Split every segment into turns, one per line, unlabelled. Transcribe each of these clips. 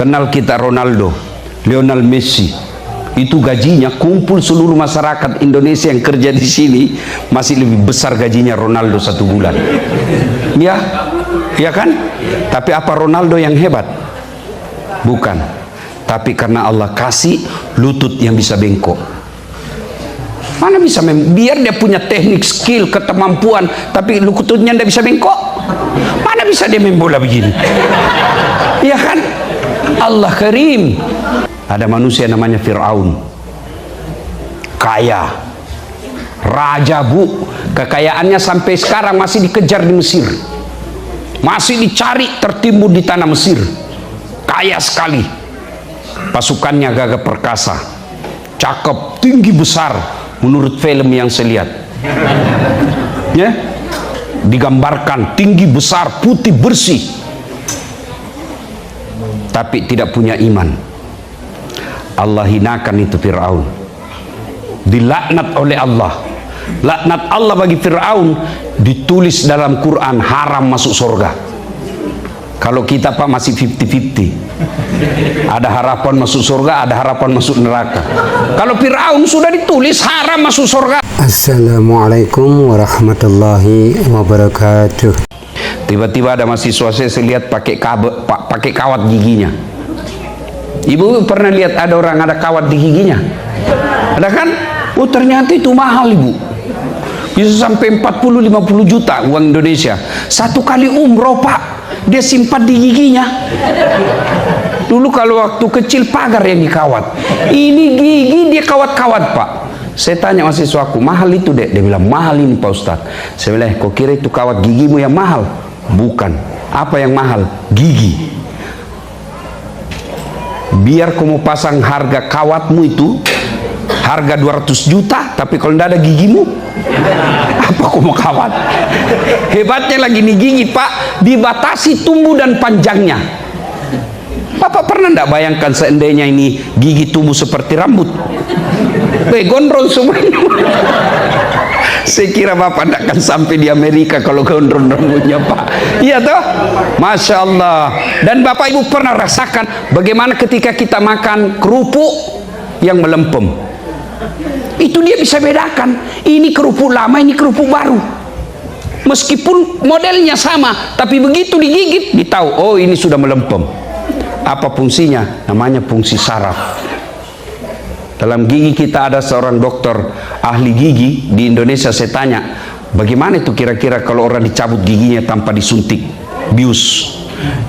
Kenal kita Ronaldo, Lionel Messi, itu gajinya kumpul seluruh masyarakat Indonesia yang kerja di sini masih lebih besar gajinya Ronaldo satu bulan. Ya, ya kan? Tapi apa Ronaldo yang hebat? Bukan. Tapi karena Allah kasih lutut yang bisa bengkok. Mana bisa biar dia punya teknik, skill, ketemampuan, tapi lututnya tidak bisa bengkok. Mana bisa dia main bola begini? Iya kan? Allah Karim. Ada manusia namanya Fir'aun, kaya, raja bu, kekayaannya sampai sekarang masih dikejar di Mesir, masih dicari, tertimbun di tanah Mesir. Kaya sekali, pasukannya gagah perkasa, cakep, tinggi besar menurut film yang saya lihat. Ya, digambarkan tinggi besar, putih bersih, tapi tidak punya iman. Allah hinakan itu Fir'aun, dilaknat oleh Allah. Laknat Allah bagi Fir'aun ditulis dalam Quran, haram masuk surga. Kalau kita Pak masih 50-50, ada harapan masuk surga, ada harapan masuk neraka. Kalau Fir'aun sudah ditulis haram masuk surga.
Assalamualaikum warahmatullahi wabarakatuh.
Tiba-tiba ada mahasiswa saya lihat pakai kawat giginya. Ibu pernah lihat ada orang ada kawat di giginya? Ada kan? Oh ternyata itu mahal ibu. Bisa sampai 40-50 juta uang Indonesia. Satu kali umroh Pak, dia simpan di giginya. Dulu kalau waktu kecil pagar yang dikawat. Ini gigi dia kawat-kawat Pak. Saya tanya mahasiswaku, mahal itu dek? Dia bilang mahal ini Pak Ustadz. Saya bilang, kok kira itu kawat gigimu yang mahal? Bukan. Apa yang mahal? Gigi. Biar kamu pasang harga kawatmu itu harga 200 juta, tapi kalau tidak ada gigimu, apa kamu kawat? Hebatnya lagi nih gigi Pak, dibatasi tumbuh dan panjangnya. Bapak pernah tidak bayangkan seandainya ini gigi tumbuh seperti rambut? Gondrong semuanya. Saya kira Bapak tidak akan sampai di Amerika kalau gondrong rambutnya Pak. Iya toh? Masya Allah. Dan Bapak Ibu pernah rasakan bagaimana ketika kita makan kerupuk yang melempem, itu dia bisa bedakan ini kerupuk lama, ini kerupuk baru. Meskipun modelnya sama, tapi begitu digigit ditahu, oh ini sudah melempem. Apa fungsinya? Namanya fungsi saraf. Dalam gigi kita ada seorang dokter ahli gigi di Indonesia. Saya tanya, bagaimana itu kira-kira kalau orang dicabut giginya tanpa disuntik bius?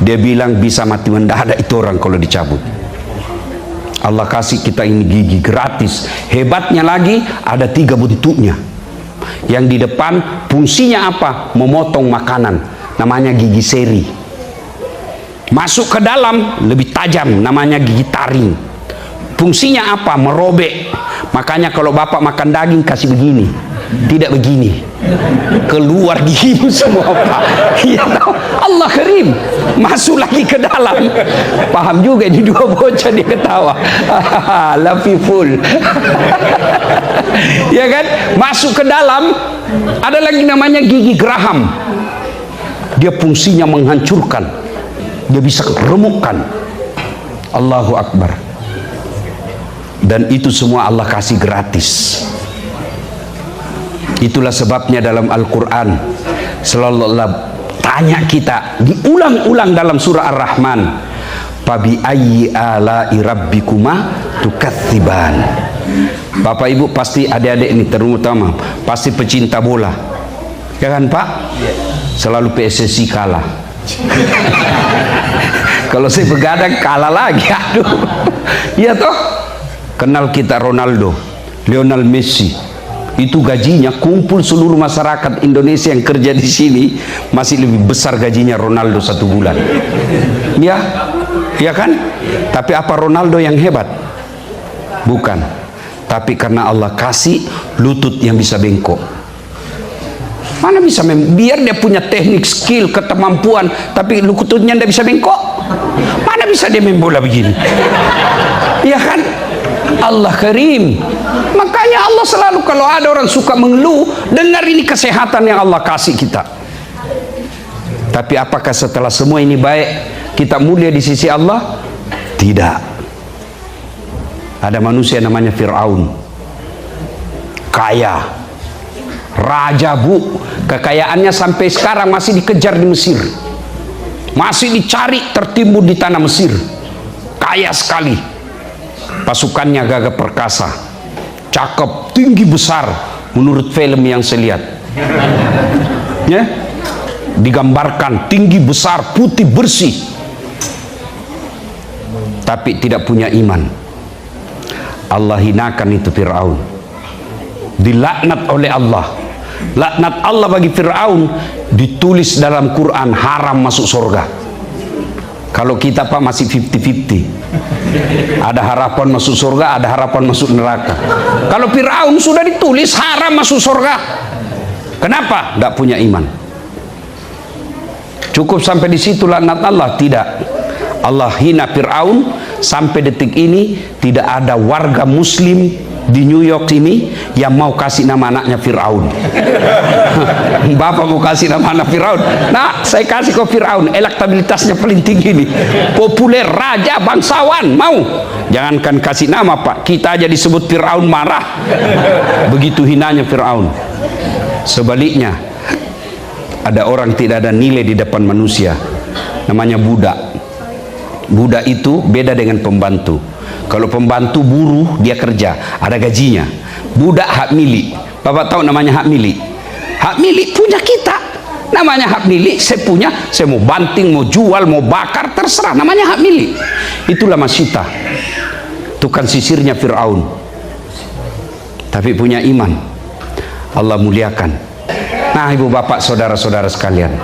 Dia bilang bisa mati mendadak itu orang kalau dicabut. Allah kasih kita ini gigi gratis. Hebatnya lagi ada 3 bentuknya. Yang di depan fungsinya apa? Memotong makanan, namanya gigi seri. Masuk ke dalam lebih tajam, namanya gigi taring. Fungsinya apa? Merobek. Makanya kalau Bapak makan daging kasih begini, tidak begini, keluar gigimu semua Pak. Iya tahu? Allah Karim. Masuk lagi ke dalam. Paham juga ini dua bocah dia ketawa. Lafiful. Ya kan? Masuk ke dalam. Ada lagi namanya gigi geraham. Dia fungsinya menghancurkan. Dia bisa remukkan. Allahu Akbar. Dan itu semua Allah kasih gratis. Itulah sebabnya dalam Al-Quran selalu Allah tanya kita, diulang-ulang dalam surah Ar-Rahman, fabi ayyi ala'i rabbikuma tukatsiban. Bapak Ibu pasti adik-adik ini terutama pasti pecinta bola, ya kan Pak? Selalu PSSI kalah. Kalau saya begadang kalah lagi, aduh. Iya toh? Kenal kita Ronaldo, Lionel Messi, itu gajinya kumpul seluruh masyarakat Indonesia yang kerja di sini masih lebih besar gajinya Ronaldo satu bulan. Ya, ya kan? Tapi apa Ronaldo yang hebat? Bukan. Tapi karena Allah kasih lutut yang bisa bengkok. Mana bisa biar dia punya teknik, skill, ketemampuan, tapi lututnya tidak bisa bengkok. Mana bisa dia main bola begini? Iya kan? Allah Karim. Makanya Allah selalu kalau ada orang suka mengeluh, dengar ini kesehatan yang Allah kasih kita. Tapi apakah setelah semua ini baik, kita mulia di sisi Allah? Tidak. Ada manusia namanya Fir'aun, kaya, raja bu, kekayaannya sampai sekarang masih dikejar di Mesir, masih dicari, tertimbun di tanah Mesir. Kaya sekali, pasukannya gagah perkasa, cakep, tinggi, besar menurut film yang saya lihat ya, digambarkan tinggi, besar, putih, bersih, tapi tidak punya iman. Allah hinakan itu Fir'aun, dilaknat oleh Allah. Laknat Allah bagi Fir'aun ditulis dalam Quran, haram masuk surga. Kalau kita Pak masih 50-50, ada harapan masuk surga, ada harapan masuk neraka. Kalau Fir'aun sudah ditulis haram masuk surga. Kenapa? Tidak punya iman. Cukup sampai di situ laknat Allah? Tidak. Allah hina Fir'aun sampai detik ini. Tidak ada warga muslim di New York ini yang mau kasih nama anaknya Fir'aun. Bapak mau kasih nama anak Fir'aun, nah saya kasih ke Fir'aun, elektabilitasnya paling tinggi nih, populer, raja, bangsawan, mau. Jangankan kasih nama Pak, kita aja disebut Fir'aun marah. Begitu hinanya Fir'aun. Sebaliknya, ada orang tidak ada nilai di depan manusia, namanya budak. Budak itu beda dengan pembantu. Kalau pembantu buruh, dia kerja, ada gajinya. Budak hak milik. Bapak tahu namanya hak milik? Hak milik punya kita. Namanya hak milik, saya punya, saya mau banting, mau jual, mau bakar, terserah. Namanya hak milik. Itulah Masyita, tukang sisirnya Fir'aun. Tapi punya iman, Allah muliakan. Nah ibu bapak saudara-saudara sekalian,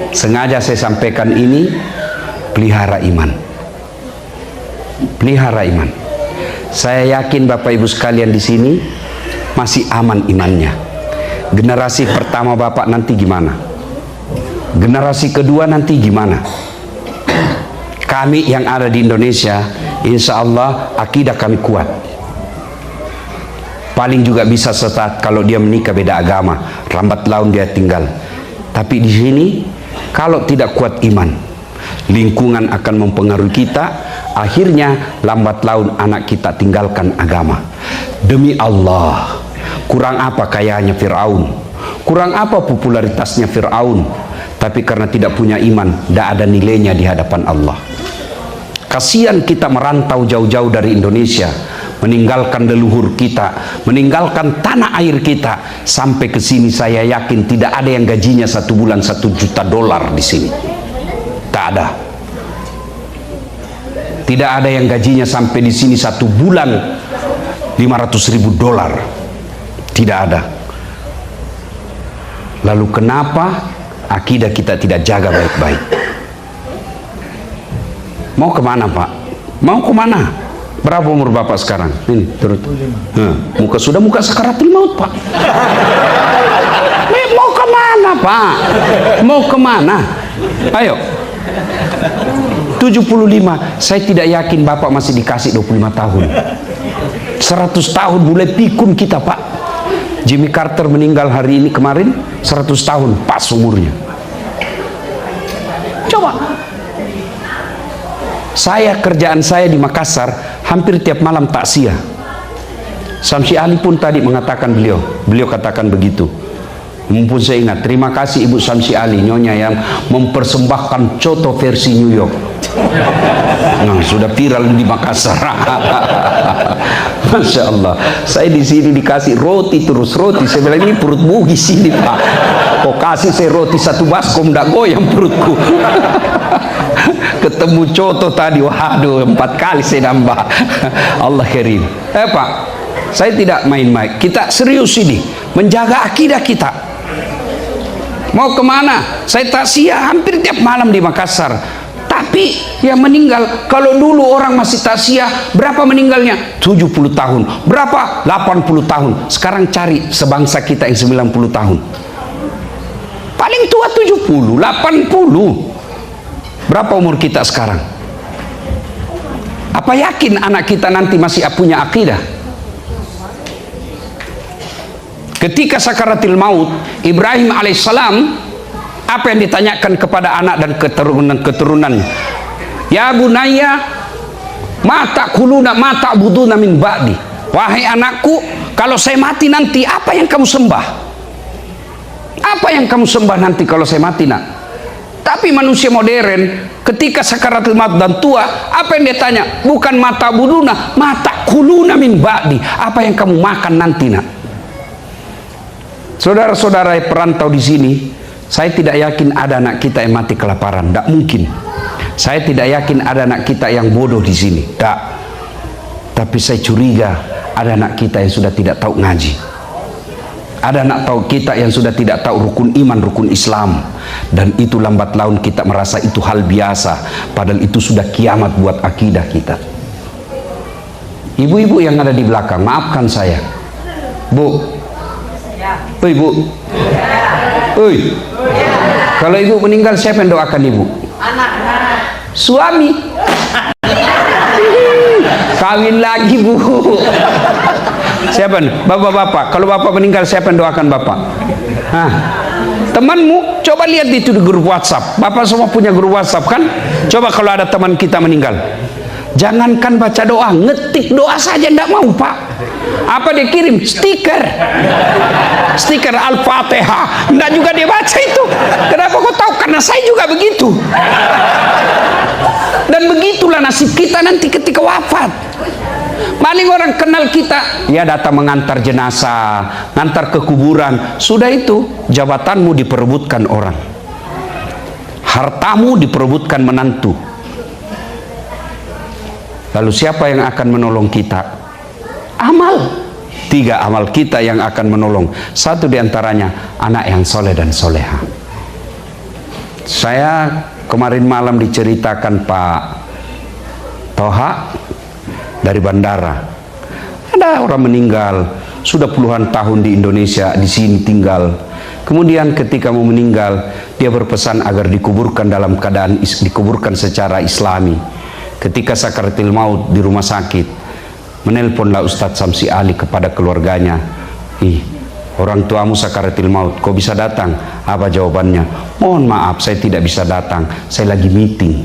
sengaja saya sampaikan ini, pelihara iman. Pelihara iman. Saya yakin bapak ibu sekalian di sini masih aman imannya. Generasi pertama bapak nanti gimana? Generasi kedua nanti gimana? Kami yang ada di Indonesia, insya Allah akidah kami kuat. Paling juga bisa sesat kalau dia menikah beda agama, lambat laun dia tinggal. Tapi di sini kalau tidak kuat iman, lingkungan akan mempengaruhi kita. Akhirnya lambat laun anak kita tinggalkan agama. Demi Allah, kurang apa kayanya Fir'aun, kurang apa popularitasnya Fir'aun, tapi karena tidak punya iman, tidak ada nilainya di hadapan Allah. Kasihan kita merantau jauh-jauh dari Indonesia, meninggalkan leluhur kita, meninggalkan tanah air kita, sampai ke sini. Saya yakin tidak ada yang gajinya satu bulan $1 juta di sini. Tak ada. Tidak ada yang gajinya sampai di sini satu bulan $500.000. Tidak ada. Lalu kenapa akidah kita tidak jaga baik-baik? Mau kemana Pak? Mau kemana? Berapa umur bapak sekarang? Ini turut. Muka sudah muka sakaratul maut Pak. Mau kemana Pak? Mau kemana? Ayo. 75. Saya tidak yakin bapak masih dikasih 25 tahun. 100 tahun mulai pikun kita Pak. Jimmy Carter meninggal hari ini kemarin, 100 tahun pas umurnya. Coba. Kerjaan saya di Makassar hampir tiap malam takziah. Samsi Ali pun tadi mengatakan, beliau katakan begitu. Mumpun saya ingat, terima kasih Ibu Samsi Ali, nyonya yang mempersembahkan coto versi New York. Nah, sudah viral di Makassar. Masya Allah. Saya di sini dikasih roti terus roti. Saya bilang ini perut bugis ini Pak. Kok kasih saya roti satu baskom, ndak goyang perutku. Ketemu coto tadi, waduh 4 kali saya nambah. Allah karim. Pak, saya tidak main-main. Kita serius ini menjaga akidah kita. Mau kemana? Saya takziah hampir tiap malam di Makassar. Tapi yang meninggal, kalau dulu orang masih takziah, berapa meninggalnya? 70 tahun. Berapa? 80 tahun. Sekarang cari sebangsa kita yang 90 tahun. Paling tua 70, 80. Berapa umur kita sekarang? Apa yakin anak kita nanti masih punya akidah? Ketika sakaratil maut, Ibrahim alaihissalam, apa yang ditanyakan kepada anak dan keturunan-keturunannya? Ya bunayya Mata kuluna mata buduna min ba'di. Wahai anakku, kalau saya mati nanti apa yang kamu sembah? Apa yang kamu sembah nanti kalau saya mati nak? Tapi manusia modern ketika sakaratul maut dan tua, apa yang dia tanya? Bukan mata buduna, mata kuluna min ba'di. Apa yang kamu makan nanti nak? Saudara-saudara perantau di sini, saya tidak yakin ada anak kita yang mati kelaparan. Tidak mungkin. Saya tidak yakin ada anak kita yang bodoh di sini. Tak. Tapi saya curiga ada anak kita yang sudah tidak tahu ngaji. Ada anak tahu kita yang sudah tidak tahu rukun iman, rukun Islam. Dan itu lambat laun kita merasa itu hal biasa. Padahal itu sudah kiamat buat akidah kita. Ibu-ibu yang ada di belakang, maafkan saya. Bu. Oi bu. Oi. Kalau ibu meninggal, siapa yang doakan ibu?
Anak-anak.
Suami. Kawin lagi bu. Siapa? Bapak-bapak. Kalau bapak meninggal, siapa yang doakan bapak? Hah? Temanmu, coba lihat itu di grup WhatsApp. Bapak semua punya grup WhatsApp kan? Coba kalau ada teman kita meninggal, jangankan baca doa, ngetik doa saja tidak mau pak. Apa dia kirim? Stiker. Stiker Al-Fatihah. Tidak juga dia baca itu. Kenapa kau tahu? Karena saya juga begitu. Dan begitulah nasib kita nanti ketika wafat. Paling orang kenal kita, ya datang mengantar jenazah, ngantar ke kuburan. Sudah itu, jabatanmu diperebutkan orang, hartamu diperebutkan menantu. Lalu siapa yang akan menolong kita? Amal. 3 amal kita yang akan menolong. 1 diantaranya anak yang soleh dan soleha. Saya kemarin malam diceritakan Pak Toha dari bandara. Ada orang meninggal, sudah puluhan tahun di Indonesia, di sini tinggal. Kemudian ketika mau meninggal, dia berpesan agar dikuburkan dalam keadaan dikuburkan secara Islami. Ketika sakaratul maut di rumah sakit, menelponlah Ustadz Samsi Ali kepada keluarganya. Orang tuamu sakaratul maut, kau bisa datang? Apa jawabannya? Mohon maaf, saya tidak bisa datang, saya lagi meeting.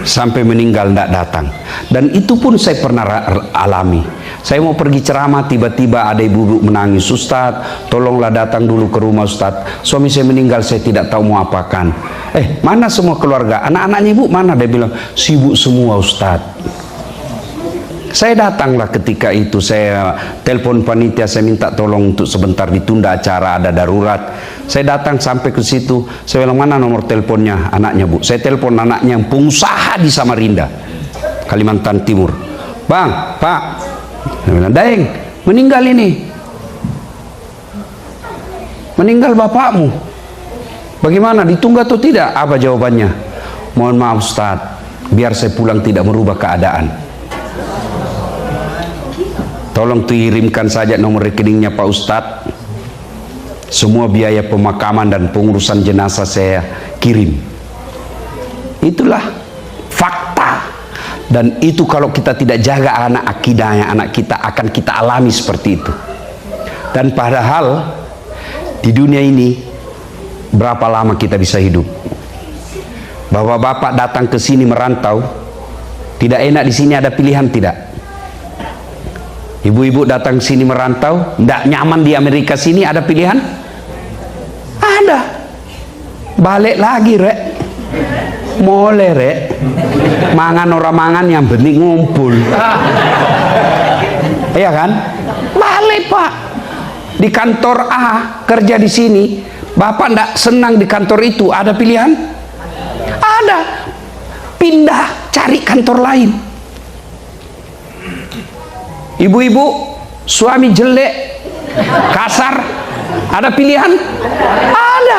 Sampai meninggal tidak datang. Dan itu pun saya pernah alami. Saya mau pergi ceramah, tiba-tiba ada ibu menangis. Ustadz, tolonglah datang dulu ke rumah Ustadz. Suami saya meninggal, saya tidak tahu mau apakan. Mana semua keluarga? Anak-anaknya ibu mana? Dia bilang, sibuk semua Ustadz. Saya datanglah ketika itu. Saya telepon panitia, saya minta tolong untuk sebentar ditunda acara, ada darurat. Saya datang sampai ke situ, saya bilang, mana nomor teleponnya anaknya bu? Saya telepon anaknya yang pengusaha di Samarinda, Kalimantan Timur. Bang, Pak, saya bilang, Daeng, meninggal ini, meninggal bapakmu, bagaimana, ditunggu atau tidak? Apa jawabannya? Mohon maaf Ustadz, biar saya pulang tidak merubah keadaan. Tolong kirimkan saja nomor rekeningnya Pak Ustadz. Semua biaya pemakaman dan pengurusan jenazah saya kirim. Itulah fakta. Dan itu kalau kita tidak jaga anak akidahnya, anak kita akan kita alami seperti itu. Dan padahal di dunia ini berapa lama kita bisa hidup? Bapak-bapak datang ke sini merantau, tidak enak di sini, ada pilihan tidak? Ibu-ibu datang ke sini merantau, tidak nyaman di Amerika sini, ada pilihan? Ada. Balik lagi rek, mulai rek, mangan orang mangan yang penting ngumpul. Iya kan? Balik pak. Di kantor A kerja di sini, bapak tidak senang di kantor itu, ada pilihan? Ada. Pindah, cari kantor lain. Ibu-ibu, suami jelek, kasar, ada pilihan? Ada.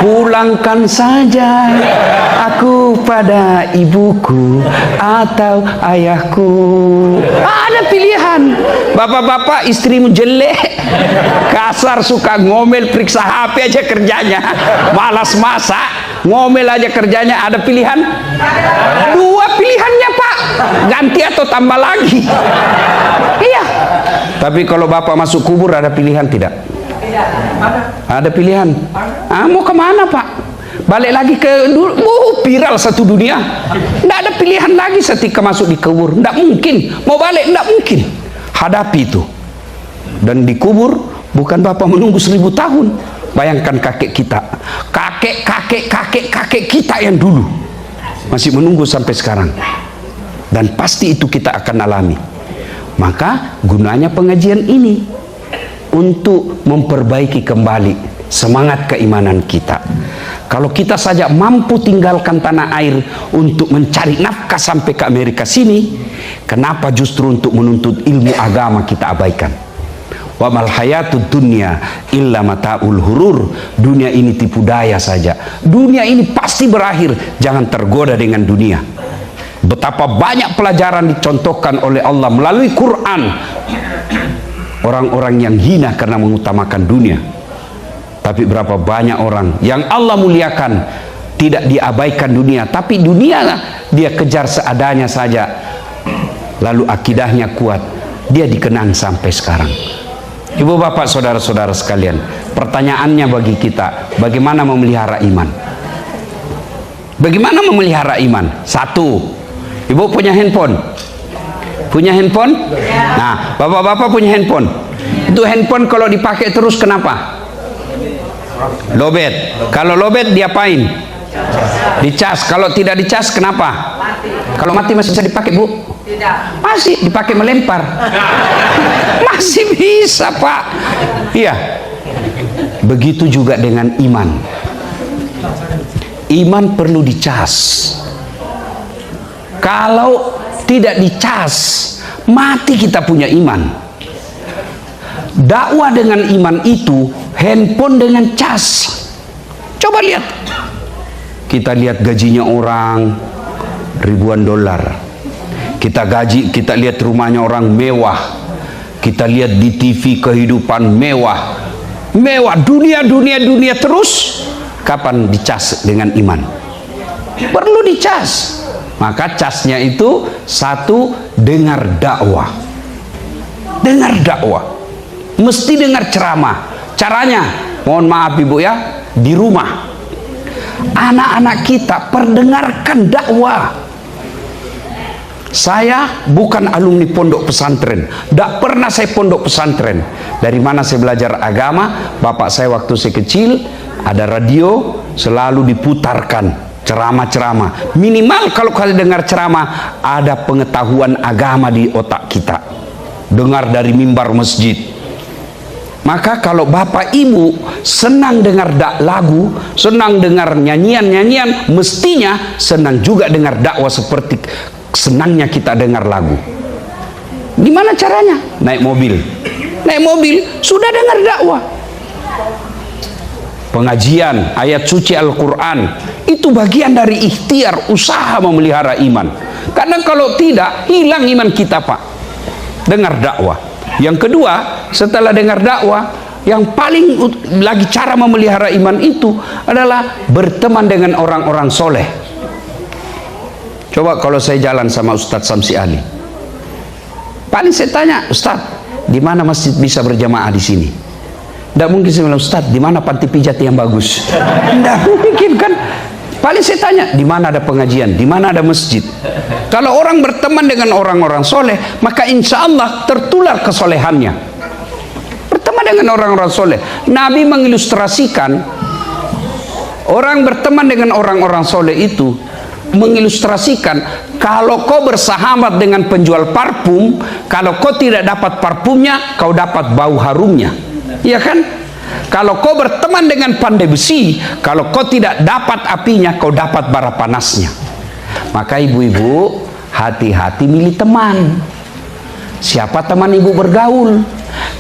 Pulangkan saja aku pada ibuku atau ayahku. Ada pilihan. Bapak-bapak, istrimu jelek, kasar, suka ngomel, periksa HP aja kerjanya, malas masak, ngomel aja kerjanya, ada pilihan? 2 pilihannya pak, ganti atau tambah lagi. Iya. Tapi kalau bapak masuk kubur ada pilihan tidak? Ada pilihan. Mau kemana pak? Balik lagi ke viral satu dunia. Tidak ada pilihan lagi ketika masuk di kubur. Tidak mungkin. Mau balik tidak mungkin. Hadapi itu. Dan di kubur bukan Bapak menunggu 1000 tahun. Bayangkan kakek kita, kakek kita yang dulu masih menunggu sampai sekarang. Dan pasti itu kita akan alami. Maka gunanya pengajian ini untuk memperbaiki kembali semangat keimanan kita. Kalau kita saja mampu tinggalkan tanah air untuk mencari nafkah sampai ke Amerika sini, kenapa justru untuk menuntut ilmu agama kita abaikan? Wa mal hayatud dunya illa mataul hurur. Dunia ini tipu daya saja. Dunia ini pasti berakhir. Jangan tergoda dengan dunia. Betapa banyak pelajaran dicontohkan oleh Allah melalui Quran. Orang-orang yang hina karena mengutamakan dunia. Tapi berapa banyak orang yang Allah muliakan tidak diabaikan dunia, tapi dunia dia kejar seadanya saja. Lalu akidahnya kuat, dia dikenang sampai sekarang. Ibu bapak saudara-saudara sekalian, pertanyaannya bagi kita, bagaimana memelihara iman? Bagaimana memelihara iman? Satu, ibu punya handphone? Punya handphone? Nah, bapak-bapak punya handphone. Itu handphone kalau dipakai terus kenapa? Lobet. Kalau lobet diapain? Dicas. Kalau tidak dicas kenapa? Kalau mati masih bisa dipakai, Bu? Tidak. Masih dipakai melempar. Masih bisa, Pak. Iya. Begitu juga dengan iman. Iman perlu dicas. Kalau tidak dicas, mati kita punya iman. Dakwah dengan iman itu handphone dengan cas. Coba lihat. Kita lihat gajinya orang ribuan dolar. Kita lihat rumahnya orang mewah. Kita lihat di TV kehidupan mewah. Mewah, dunia terus. Kapan dicas dengan iman? Perlu dicas. Maka casnya itu satu, dengar dakwah. Dengar dakwah. Mesti dengar ceramah. Caranya, mohon maaf ibu ya, di rumah anak-anak kita perdengarkan dakwah. Saya bukan alumni pondok pesantren, tidak pernah saya pondok pesantren. Dari mana saya belajar agama? Bapak saya waktu saya kecil ada radio, selalu diputarkan ceramah-ceramah. Minimal kalau kalian dengar ceramah, ada pengetahuan agama di otak kita. Dengar dari mimbar masjid. Maka kalau bapak ibu senang dengar lagu, senang dengar nyanyian-nyanyian, mestinya senang juga dengar dakwah seperti senangnya kita dengar lagu. Gimana caranya? Naik mobil. Naik mobil, sudah dengar dakwah. Pengajian, ayat suci Al-Quran, itu bagian dari ikhtiar, usaha memelihara iman. Karena kalau tidak, hilang iman kita, Pak. Dengar dakwah. Yang kedua, setelah dengar dakwah, yang paling lagi cara memelihara iman itu adalah berteman dengan orang-orang soleh. Coba kalau saya jalan sama Ustadz Samsi Ali, paling saya tanya, Ustadz, di mana masjid bisa berjamaah di sini? Tidak mungkin saya bilang, Ustadz, di mana panti pijat yang bagus? Tidak mungkin kan? Paling saya tanya, di mana ada pengajian, di mana ada masjid. Kalau orang berteman dengan orang-orang soleh, maka insya Allah tertular kesolehannya. Berteman dengan orang-orang soleh. Nabi mengilustrasikan, orang berteman dengan orang-orang soleh itu, mengilustrasikan, kalau kau bersahabat dengan penjual parfum, kalau kau tidak dapat parfumnya, kau dapat bau harumnya. Iya kan? Kalau kau berteman dengan pandai besi, kalau kau tidak dapat apinya, kau dapat bara panasnya. Maka ibu-ibu, hati-hati milih teman. Siapa teman ibu bergaul?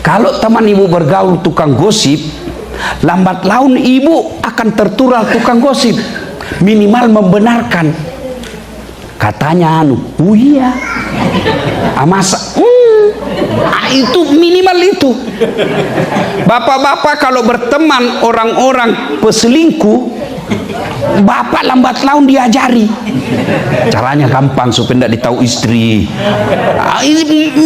Kalau teman ibu bergaul tukang gosip, lambat laun ibu akan tertular tukang gosip. Minimal membenarkan. Katanya iya. Masa itu minimal itu. Bapak-bapak kalau berteman orang-orang peselingkuh, bapak lambat laun diajari. Caranya gampang supaya tidak ditahu istri.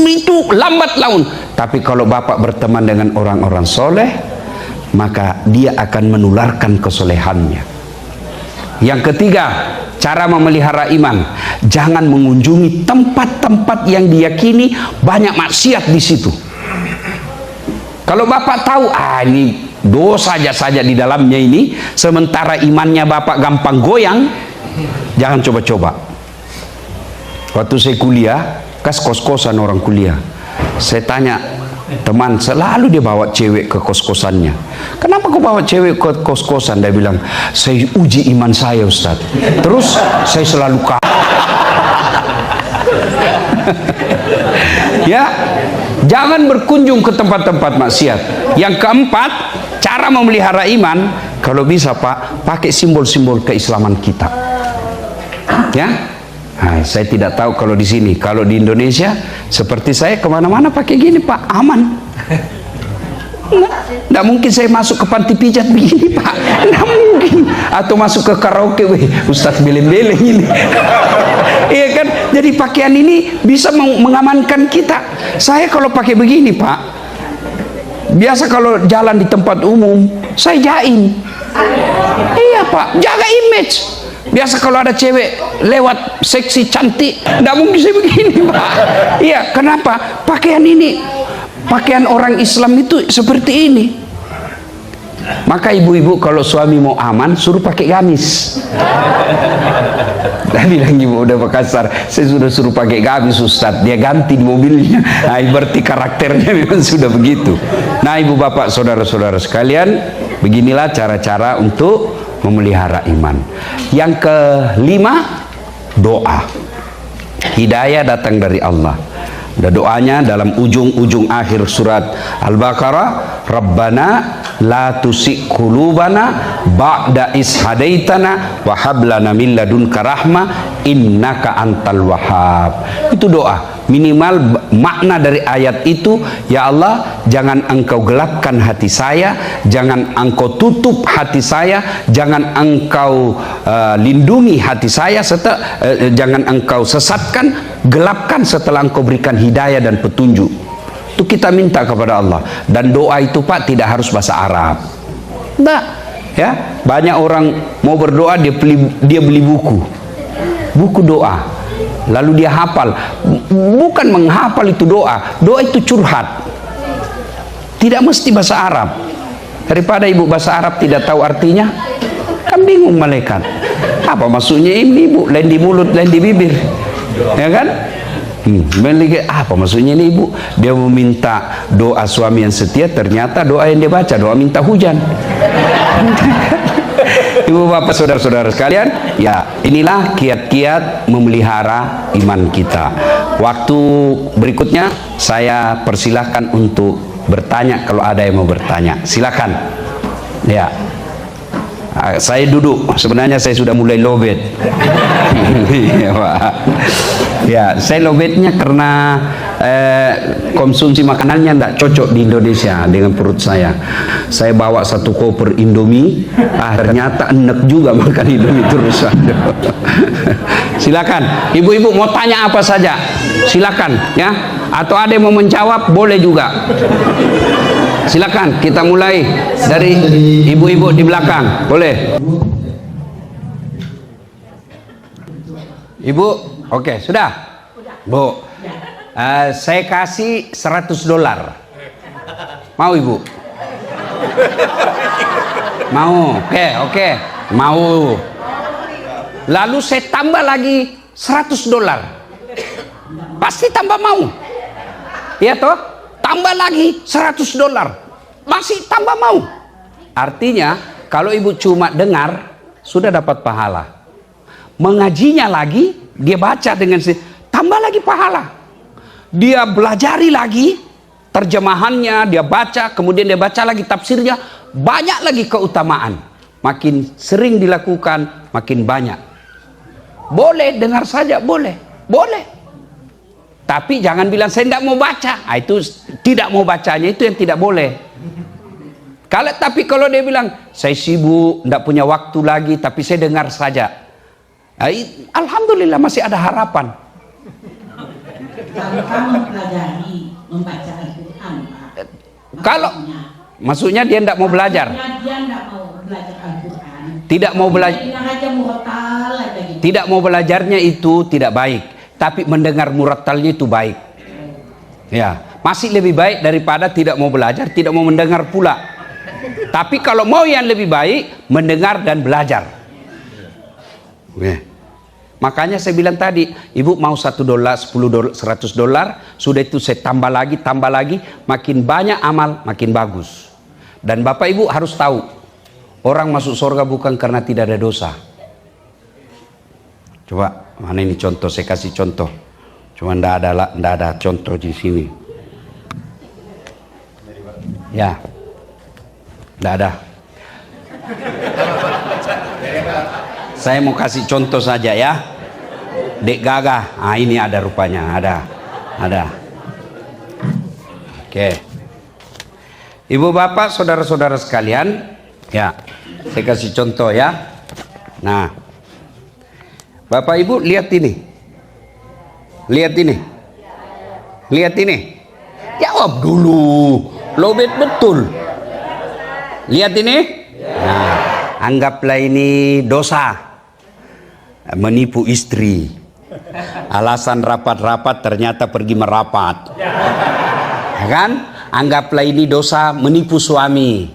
Itu lambat laun. Tapi kalau bapak berteman dengan orang-orang soleh, maka dia akan menularkan kesolehannya. Yang ketiga, cara memelihara iman, jangan mengunjungi tempat-tempat yang diyakini banyak maksiat di situ. Kalau Bapak tahu, ini dosa saja di dalamnya ini, sementara imannya Bapak gampang goyang, jangan coba-coba. Waktu saya kuliah, kos-kosan orang kuliah, saya tanya teman, selalu dia bawa cewek ke kos-kosannya. Kenapa kau bawa cewek ke kos-kosan? Dia bilang, saya uji iman saya, Ustaz. Terus saya selalu ya, jangan berkunjung ke tempat-tempat maksiat. Yang keempat, cara memelihara iman, kalau bisa Pak, pakai simbol-simbol keislaman kita. Ya, nah, saya tidak tahu kalau di sini, kalau di Indonesia, seperti saya kemana-mana pakai gini Pak, aman. Nggak mungkin saya masuk ke panti pijat begini Pak, nggak mungkin. Atau masuk ke karaoke, Ustaz beleng-beleng ini. Iya kan, jadi pakaian ini bisa mengamankan kita. Saya kalau pakai begini Pak, biasa kalau jalan di tempat umum, saya jaim. Iya Pak, jaga image. Biasa kalau ada cewek lewat seksi cantik, nggak mungkin saya begini Pak. Iya, kenapa? Pakaian ini, pakaian orang Islam itu seperti ini. Maka ibu-ibu kalau suami mau aman, suruh pakai gamis. Dia bilang, ibu udah kasar, saya sudah suruh pakai gamis Ustaz, dia ganti di mobilnya. Nah, berarti karakternya memang sudah begitu. Nah, ibu bapak saudara-saudara sekalian, beginilah cara-cara untuk memelihara iman. Yang kelima, doa. Hidayah datang dari Allah. Ada doanya dalam ujung-ujung akhir surat Al-Baqarah, Rabbana la tusik qulubana ba'da is hadaitana wa hab lana min ladunka rahmah innaka antal wahhab. Itu doa. Minimal makna dari ayat itu, ya Allah, jangan engkau gelapkan hati saya, jangan engkau tutup hati saya, jangan engkau lindungi hati saya, serta jangan engkau sesatkan, gelapkan setelah engkau berikan hidayah dan petunjuk. Itu kita minta kepada Allah. Dan doa itu Pak tidak harus bahasa Arab. Enggak, ya. Banyak orang mau berdoa, dia beli buku doa, lalu dia hafal. Bukan menghafal itu doa, doa itu curhat. Tidak mesti bahasa Arab. Daripada ibu bahasa Arab tidak tahu artinya, kan bingung malaikat. Apa maksudnya ini ibu? Lain di mulut, lain di bibir, ya kan? Apa maksudnya ini ibu? Dia meminta doa suami yang setia, ternyata doa yang dia baca doa minta hujan. Ibu bapak saudara-saudara sekalian, ya inilah kiat-kiat memelihara iman kita. Waktu berikutnya saya persilahkan untuk bertanya kalau ada yang mau bertanya. Silakan. Ya. Saya duduk, sebenarnya saya sudah mulai lobet. Ya, saya lobetnya karena konsumsi makanannya tidak cocok di Indonesia dengan perut saya. Saya bawa satu koper Indomie, ternyata enak juga makan Indomie terus. Silakan, ibu-ibu mau tanya apa saja, silakan ya. Atau ada yang mau menjawab, boleh juga. Silakan, kita mulai dari ibu-ibu di belakang, boleh. Ibu, oke, sudah. Bu, saya kasih $100. Mau ibu? Mau, oke, mau. Lalu saya tambah lagi $100. Pasti tambah mau. Iya toh? Tambah lagi $100, masih tambah mau. Artinya kalau ibu cuma dengar sudah dapat pahala, mengajinya lagi, dia baca dengan tambah lagi pahala, dia belajari lagi terjemahannya, dia baca, kemudian dia baca lagi tafsirnya, banyak lagi keutamaan. Makin sering dilakukan makin banyak. Boleh dengar saja, boleh. Tapi jangan bilang saya tidak mau baca. Itu tidak mau bacanya itu yang tidak boleh. Tapi kalau dia bilang saya sibuk, tidak punya waktu lagi, tapi saya dengar saja. Alhamdulillah masih ada harapan.
Kalau kamu mempelajari membaca Al-Quran,
Kalau maksudnya dia tidak mau belajar.
Dia tidak mau belajar Al-Quran,
Tidak mau belajar,
Dengan aja murotal aja gitu.
tidak mau belajarnya itu tidak baik, tapi mendengar murattalnya itu baik. Ya, masih lebih baik daripada tidak mau belajar, tidak mau mendengar pula. Tapi kalau mau yang lebih baik, mendengar dan belajar. Makanya saya bilang tadi, ibu mau $1, $10, $100, sudah itu saya tambah lagi, makin banyak amal, makin bagus. Dan bapak ibu harus tahu, orang masuk surga bukan karena tidak ada dosa. Coba, mana ini contoh, saya kasih contoh. Cuma ndak ada contoh di sini. Ya, ndak ada. Saya mau kasih contoh saja ya. Dek gagah. Ah, ini ada rupanya, ada. Oke. Ibu bapak, saudara-saudara sekalian, ya. Saya kasih contoh ya. Nah. Bapak ibu lihat ini. Lihat ini. Lihat ini. Jawab dulu. Lobet betul. Lihat ini. Nah, anggaplah ini dosa. Menipu istri, alasan rapat-rapat ternyata pergi merapat, ya kan? Anggaplah ini dosa menipu suami,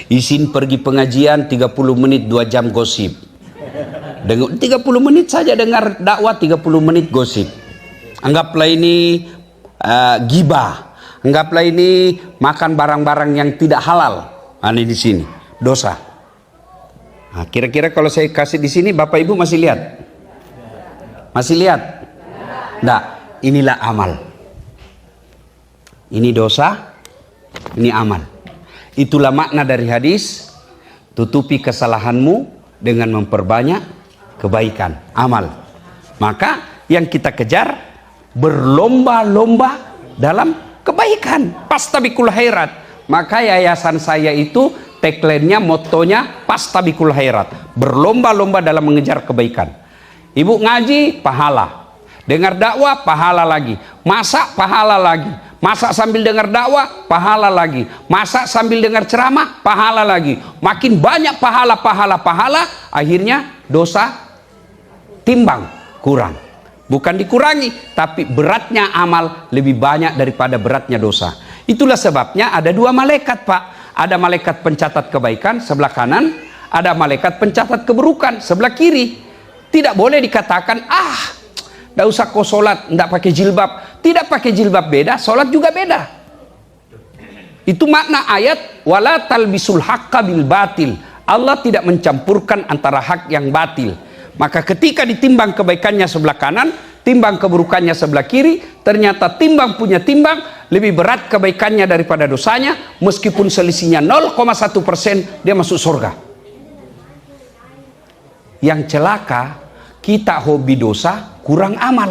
izin pergi pengajian 30 menit 2 jam gosip, 30 menit saja dengar dakwah, 30 menit gosip. Anggaplah ini gibah, anggaplah ini makan barang-barang yang tidak halal. Ini di sini dosa. Nah, kira-kira kalau saya kasih di sini, bapak ibu masih lihat? Masih lihat? Nggak, inilah amal. Ini dosa, ini amal. Itulah makna dari hadis, tutupi kesalahanmu dengan memperbanyak kebaikan, amal. Maka yang kita kejar, berlomba-lomba dalam kebaikan. Pastabikul khairat. Maka yayasan saya itu tagline-nya, motonya pastabikul khairat, berlomba-lomba dalam mengejar kebaikan. Ibu ngaji, pahala. Dengar dakwah, pahala lagi. Masak, pahala lagi. Masak sambil dengar dakwah, pahala lagi. Masak sambil dengar ceramah, pahala lagi. Makin banyak pahala, akhirnya dosa timbang, kurang. Bukan dikurangi, tapi beratnya amal lebih banyak daripada beratnya dosa. Itulah sebabnya ada 2 malaikat, Pak. Ada malaikat pencatat kebaikan sebelah kanan, ada malaikat pencatat keburukan sebelah kiri. Tidak boleh dikatakan, tidak usah kau sholat, tidak pakai jilbab. Tidak pakai jilbab beda, sholat juga beda. Itu makna ayat, wala talbisul haqqa bil batil. Allah tidak mencampurkan antara hak yang batil. Maka ketika ditimbang kebaikannya sebelah kanan, timbang keburukannya sebelah kiri, ternyata timbang punya timbang lebih berat kebaikannya daripada dosanya, meskipun selisihnya 0,1%, dia masuk surga. Yang celaka, kita hobi dosa, kurang amal.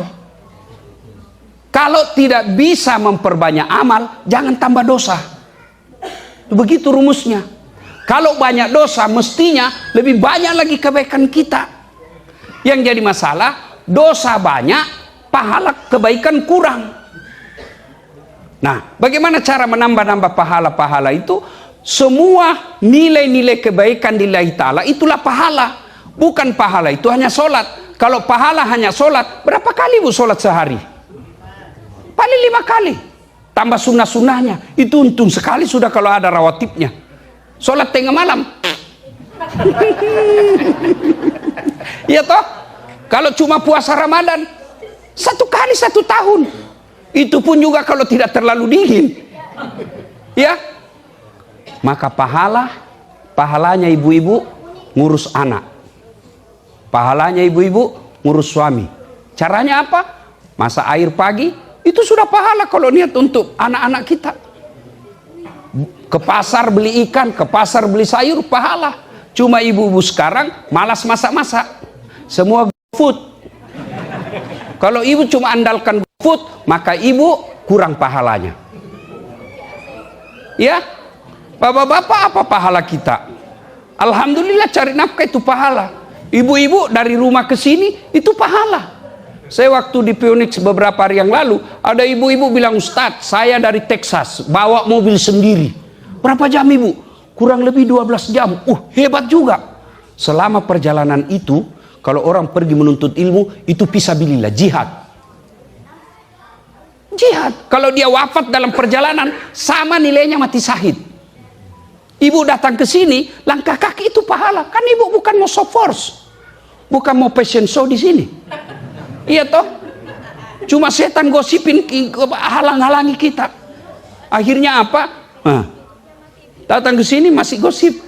Kalau tidak bisa memperbanyak amal, jangan tambah dosa. Begitu rumusnya. Kalau banyak dosa, mestinya lebih banyak lagi kebaikan kita. Yang jadi masalah, dosa banyak, pahala kebaikan kurang. Nah, bagaimana cara menambah-nambah pahala-pahala itu? Semua nilai-nilai kebaikan lillahi ta'ala itulah pahala. Bukan pahala itu hanya sholat. Kalau pahala hanya sholat, berapa kali bu sholat sehari? Paling 5 kali. Tambah sunnah-sunnahnya. Itu untung sekali sudah kalau ada rawatibnya. Sholat tengah malam. Ya toh? Kalau cuma puasa Ramadan, 1 kali 1 tahun. Itu pun juga kalau tidak terlalu dingin. Ya. Maka pahalanya ibu-ibu ngurus anak. Pahalanya ibu-ibu ngurus suami. Caranya apa? Masak air pagi, itu sudah pahala kalau niat untuk anak-anak kita. Ke pasar beli ikan, ke pasar beli sayur, pahala. Cuma ibu-ibu sekarang malas masak-masak. Semua food. Kalau ibu cuma andalkan food, maka ibu kurang pahalanya. Ya, bapak-bapak apa pahala kita? Alhamdulillah cari nafkah itu pahala. Ibu-ibu dari rumah ke sini itu pahala. Saya waktu di Phoenix beberapa hari yang lalu, ada ibu-ibu bilang, Ustadz, saya dari Texas, bawa mobil sendiri. Berapa jam ibu? Kurang lebih 12 jam. Hebat juga. Selama perjalanan itu, kalau orang pergi menuntut ilmu, itu fisabilillah, jihad. Jihad. Kalau dia wafat dalam perjalanan, sama nilainya mati syahid. Ibu datang ke sini, langkah kaki itu pahala. Kan ibu bukan mau show force, bukan mau fashion show di sini. Iya toh? Cuma setan gosipin, halang-halangi kita. Akhirnya apa? Datang ke sini masih gosip.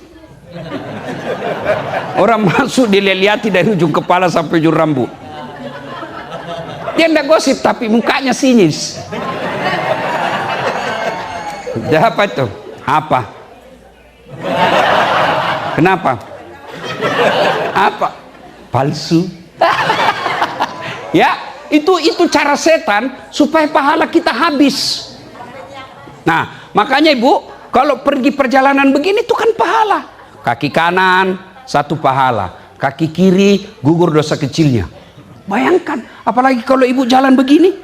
Orang masuk dilihat dari ujung kepala sampai ujung rambut. Dia enggak gosip tapi mukanya sinis. Apa itu? Apa? Kenapa? Apa? Palsu. Ya, itu cara setan supaya pahala kita habis. Nah, makanya ibu, kalau pergi perjalanan begini itu kan pahala. Kaki kanan satu pahala, kaki kiri gugur dosa kecilnya. Bayangkan, apalagi kalau ibu jalan begini.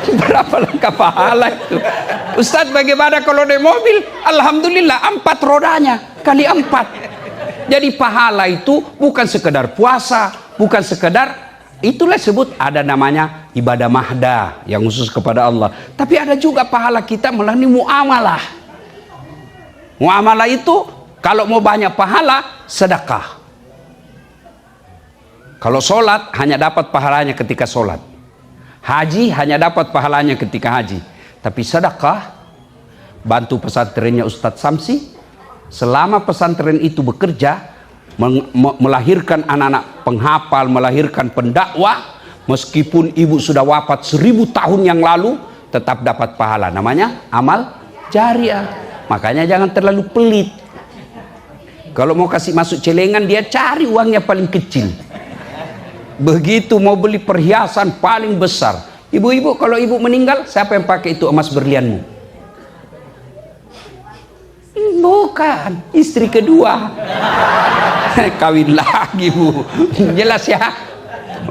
Berapa langkah pahala itu? Ustadz, bagaimana kalau naik mobil? Alhamdulillah 4 rodanya kali 4. Jadi pahala itu bukan sekedar puasa, bukan sekedar, itulah sebut ada namanya ibadah mahdah yang khusus kepada Allah. Tapi ada juga pahala kita melalui muamalah. Muamalah itu kalau mau banyak pahala, sedekah. Kalau sholat hanya dapat pahalanya ketika sholat. Haji hanya dapat pahalanya ketika haji. Tapi sedekah, bantu pesantrennya Ustadz Samsi, selama pesantren itu bekerja, melahirkan anak-anak penghafal, melahirkan pendakwah, meskipun ibu sudah wafat 1000 tahun yang lalu, tetap dapat pahala. Namanya amal jariah. Makanya jangan terlalu pelit. Kalau mau kasih masuk celengan, dia cari uangnya paling kecil. Begitu mau beli perhiasan paling besar. Ibu-ibu, kalau ibu meninggal, siapa yang pakai itu emas berlianmu? Bukan, istri kedua. Kawin lagi, Bu. Jelas ya?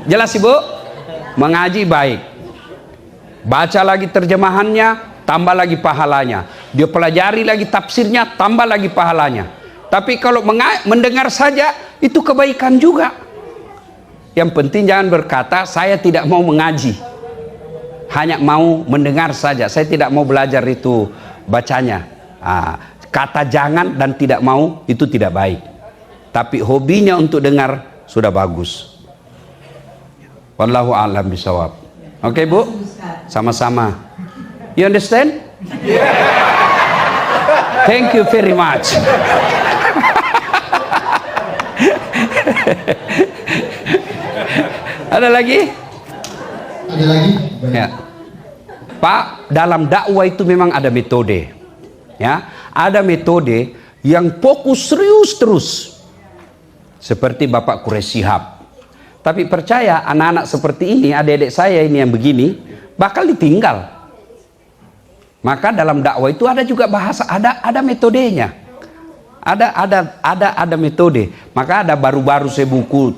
Jelas ibu? Mengaji baik, baca lagi terjemahannya, tambah lagi pahalanya. Dia pelajari lagi tafsirnya, tambah lagi pahalanya. Tapi kalau mendengar saja, itu kebaikan juga. Yang penting jangan berkata, saya tidak mau mengaji, hanya mau mendengar saja, saya tidak mau belajar itu bacanya. Kata jangan dan tidak mau itu tidak baik. Tapi hobinya untuk dengar sudah bagus. Wallahu a'lam bishawab. Oke, Bu? Sama-sama. You understand? Thank you very much. Ada lagi?
Ada lagi?
Ya. Pak, dalam dakwah itu memang ada metode. Ya, ada metode yang fokus serius terus. Seperti Bapak Quraisy Shihab. Tapi percaya anak-anak seperti ini, adik-adik saya ini yang begini, bakal ditinggal. Maka dalam dakwah itu ada juga bahasa, ada metodenya. Ada metode. Maka ada baru-baru saya buku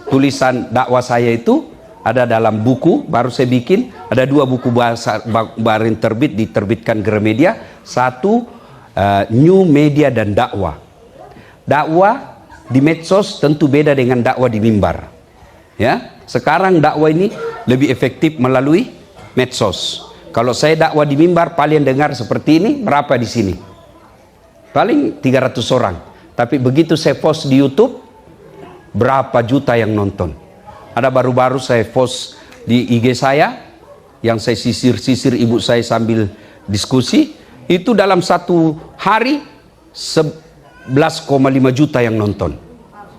tulisan dakwah saya itu ada dalam buku baru saya bikin. Ada 2 buku bahasa baru terbit, diterbitkan Gramedia. 1 New Media dan Dakwah. Dakwah di medsos tentu beda dengan dakwah di mimbar. Ya, sekarang dakwah ini lebih efektif melalui medsos. Kalau saya dakwah di mimbar, paling dengar seperti ini berapa di sini? Paling 300 orang. Tapi begitu saya post di YouTube, berapa juta yang nonton. Ada baru-baru saya post di IG saya, yang saya sisir-sisir ibu saya sambil diskusi, itu dalam 1 hari 11,5 juta yang nonton.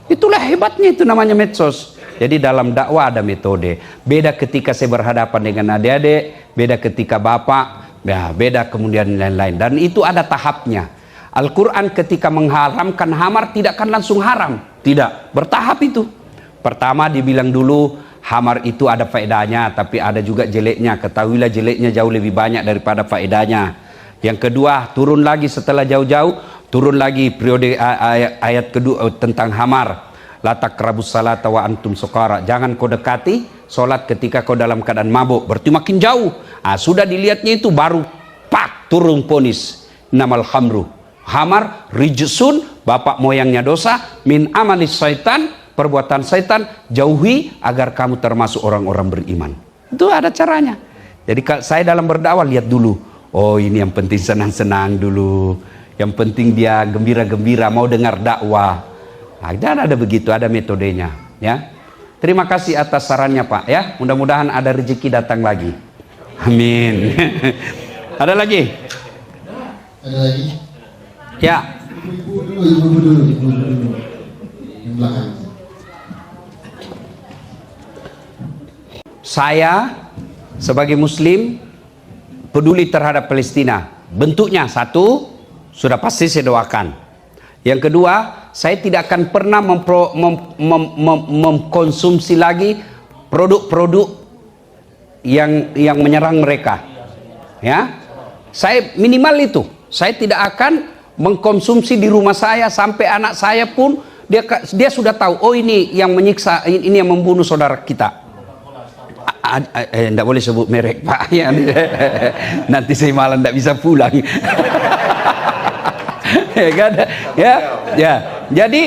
Itulah hebatnya, itu namanya medsos. Jadi dalam dakwah ada metode. Beda ketika saya berhadapan dengan adik-adik, beda ketika bapak, ya beda kemudian lain-lain. Dan itu ada tahapnya. Al-Quran ketika mengharamkan hamar tidak akan langsung haram. Tidak, bertahap itu. Pertama dibilang dulu hamar itu ada faedahnya, tapi ada juga jeleknya. Ketahuilah jeleknya jauh lebih banyak daripada faedahnya. Yang kedua, turun lagi setelah jauh-jauh, turun lagi periode ayat kedua tentang hamar. La taqrabus salata wa antum sukara. Jangan kau dekati solat ketika kau dalam keadaan mabuk. Berarti makin jauh. Sudah dilihatnya itu baru pak turun ponis. Namal khamru. Hamar rijsun bapak moyangnya dosa, min amalis syaitan, perbuatan syaitan, jauhi agar kamu termasuk orang-orang beriman. Itu ada caranya. Jadi saya dalam berdakwah lihat dulu, oh ini yang penting senang-senang dulu, yang penting dia gembira-gembira mau dengar dakwah. Nah, dan ada begitu, ada metodenya, ya. Terima kasih atas sarannya Pak, ya. Mudah-mudahan ada rezeki datang lagi. Amin. Ada lagi?
Ada lagi?
Ya.
Ibu dulu. Yang belakang.
Saya sebagai muslim peduli terhadap Palestina. Bentuknya satu, sudah pasti saya doakan. Yang kedua, saya tidak akan pernah mengkonsumsi lagi produk-produk yang menyerang mereka. Ya, saya minimal itu. Saya tidak akan mengkonsumsi di rumah saya sampai anak saya pun dia sudah tahu. Oh ini yang menyiksa, ini yang membunuh saudara kita. Tidak boleh sebut merek Pak. Nanti saya malah tidak bisa pulang. Jadi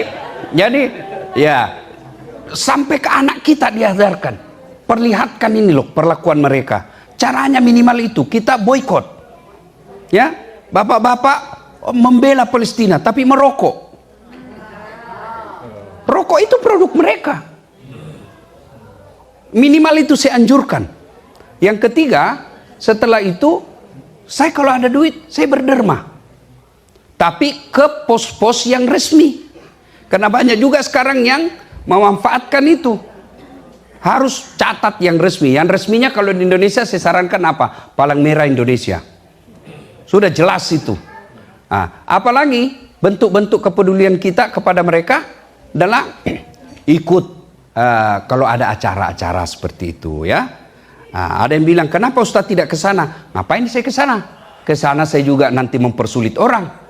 ya sampai ke anak kita diajarkan, perlihatkan ini loh perlakuan mereka. Caranya minimal itu, kita boikot. Ya, bapak-bapak membela Palestina tapi merokok. Rokok itu produk mereka. Minimal itu saya anjurkan. Yang ketiga, setelah itu saya kalau ada duit saya berderma. Tapi ke pos-pos yang resmi. Karena banyak juga sekarang yang memanfaatkan itu. Harus catat yang resmi. Yang resminya kalau di Indonesia saya sarankan apa? Palang Merah Indonesia. Sudah jelas itu. Nah, apalagi bentuk-bentuk kepedulian kita kepada mereka adalah ikut kalau ada acara-acara seperti itu, ya. Nah, ada yang bilang, kenapa Ustaz tidak ke sana? Ngapain saya ke sana? Ke sana saya juga nanti mempersulit orang.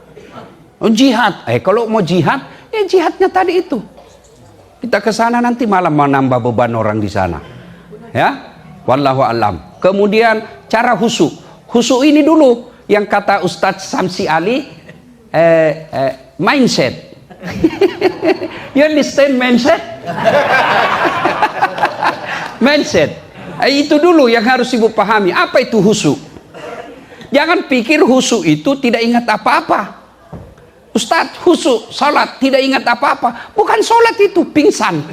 Oh, jihad. Kalau mau jihad, ya jihadnya tadi itu. Kita ke sana nanti malah menambah beban orang di sana. Ya, wallahu alam. Kemudian cara husu. Husu ini dulu yang kata Ustadz Samsi Ali, mindset. You understand mindset? Mindset. Itu dulu yang harus ibu pahami. Apa itu husu? Jangan pikir husu itu tidak ingat apa-apa. Ustadz, husu, salat, tidak ingat apa-apa. Bukan salat itu, pingsan.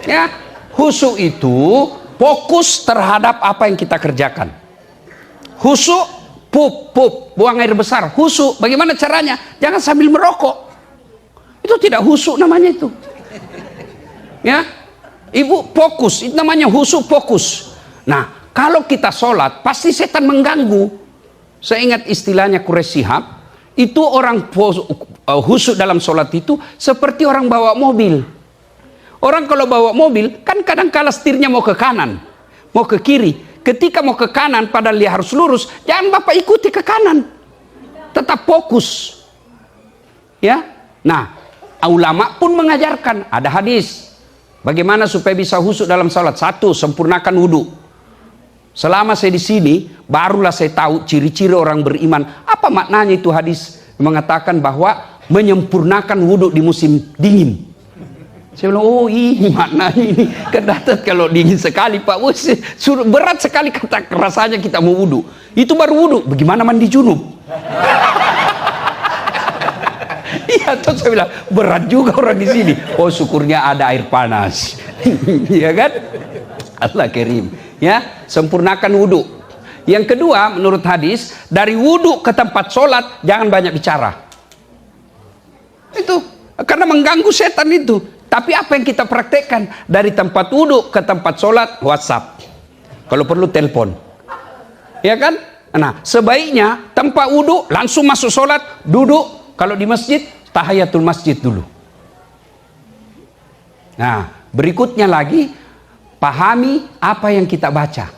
Ya, husu itu fokus terhadap apa yang kita kerjakan. Husu, pup, buang air besar. Husu, bagaimana caranya? Jangan sambil merokok. Itu tidak husu namanya itu. Ya, ibu fokus, itu namanya husu fokus. Nah, kalau kita sholat, pasti setan mengganggu. Saya ingat istilahnya Quraisy Shihab, itu orang husu dalam sholat itu seperti orang bawa mobil. Orang kalau bawa mobil, kan kadang-kala setirnya mau ke kanan, mau ke kiri. Ketika mau ke kanan, padahal dia harus lurus, jangan Bapak ikuti ke kanan. Tetap fokus. Ya, nah, ulama pun mengajarkan, ada hadis. Bagaimana supaya bisa husuk dalam salat? Satu, sempurnakan wudhu. Selama saya di sini, barulah saya tahu ciri-ciri orang beriman. Apa maknanya itu hadis? Mengatakan bahwa menyempurnakan wudhu di musim dingin. Saya bilang, oh ini maknanya ini. Kedatat kalau dingin sekali Pak, berat sekali kata rasanya kita mau wudhu. Itu baru wudhu, bagaimana mandi junub? Iya, terus saya bilang, berat juga orang di sini. Oh syukurnya ada air panas. Iya kan? Allah Karim. Ya, sempurnakan wudhu. Yang kedua, menurut hadis, dari wudhu ke tempat sholat jangan banyak bicara. Itu karena mengganggu setan itu. Tapi apa yang kita praktekkan? Dari tempat wudhu ke tempat sholat, WhatsApp. Kalau perlu telepon. Ya kan? Nah, sebaiknya tempat wudhu langsung masuk sholat, duduk. Kalau di masjid, tahiyatul masjid dulu. Nah, berikutnya lagi, pahami apa yang kita baca.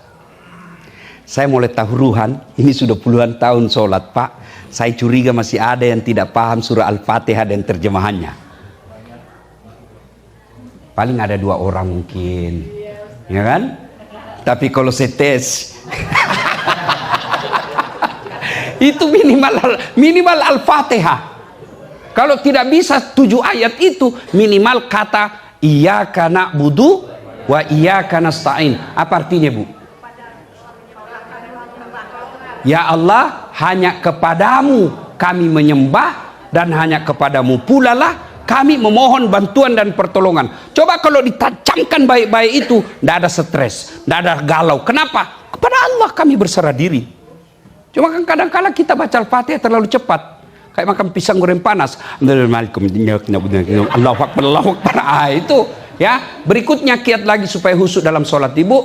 Saya mulai tahuruhan, ini sudah puluhan tahun sholat Pak. Saya curiga masih ada yang tidak paham surah Al-Fatihah dan terjemahannya. Paling ada 2 orang mungkin, ya kan? Tapi kalau saya tes, itu minimal Al-Fatihah. Kalau tidak bisa 7 ayat itu, minimal kata iyyaka na'budu wa iyyaka nasta'in. Apa artinya, Bu? Ya Allah, hanya kepadamu kami menyembah dan hanya kepadamu pula lah kami memohon bantuan dan pertolongan. Coba kalau ditacamkan baik-baik itu, tidak ada stres, tidak ada galau. Kenapa? Kepada Allah kami berserah diri. Cuma kan kadang-kadang kita baca Al-Fatihah terlalu cepat, kayak makan pisang goreng panas. Allahu Akbar, Allahu Akbar. Itu ya. Berikutnya kiat lagi supaya khusyuk dalam sholat ibu,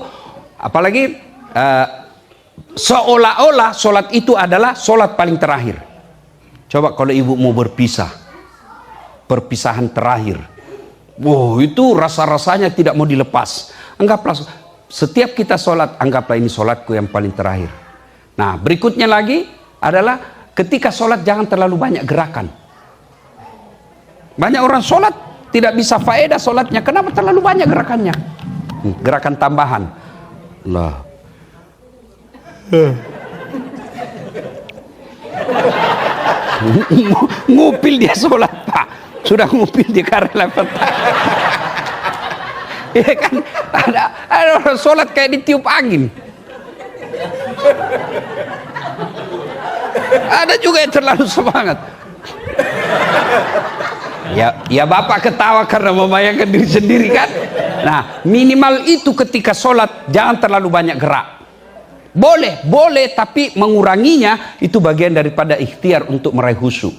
apalagi seolah-olah sholat itu adalah sholat paling terakhir. Coba kalau ibu mau berpisah, perpisahan terakhir, itu rasa-rasanya tidak mau dilepas. Anggaplah setiap kita sholat, anggaplah ini sholatku yang paling terakhir. Nah, berikutnya lagi adalah ketika sholat jangan terlalu banyak gerakan. Banyak orang sholat tidak bisa faedah sholatnya. Kenapa terlalu banyak gerakannya? Gerakan tambahan. Allah. Ngupil dia sholat, Pak. Sudah ngupil di karela petang. Ya kan, ada orang sholat kayak ditiup angin. Ada juga yang terlalu semangat. Ya Bapak ketawa karena membayangkan diri sendiri kan. Nah, minimal itu ketika sholat jangan terlalu banyak gerak. Boleh, tapi menguranginya itu bagian daripada ikhtiar untuk meraih khusyuk.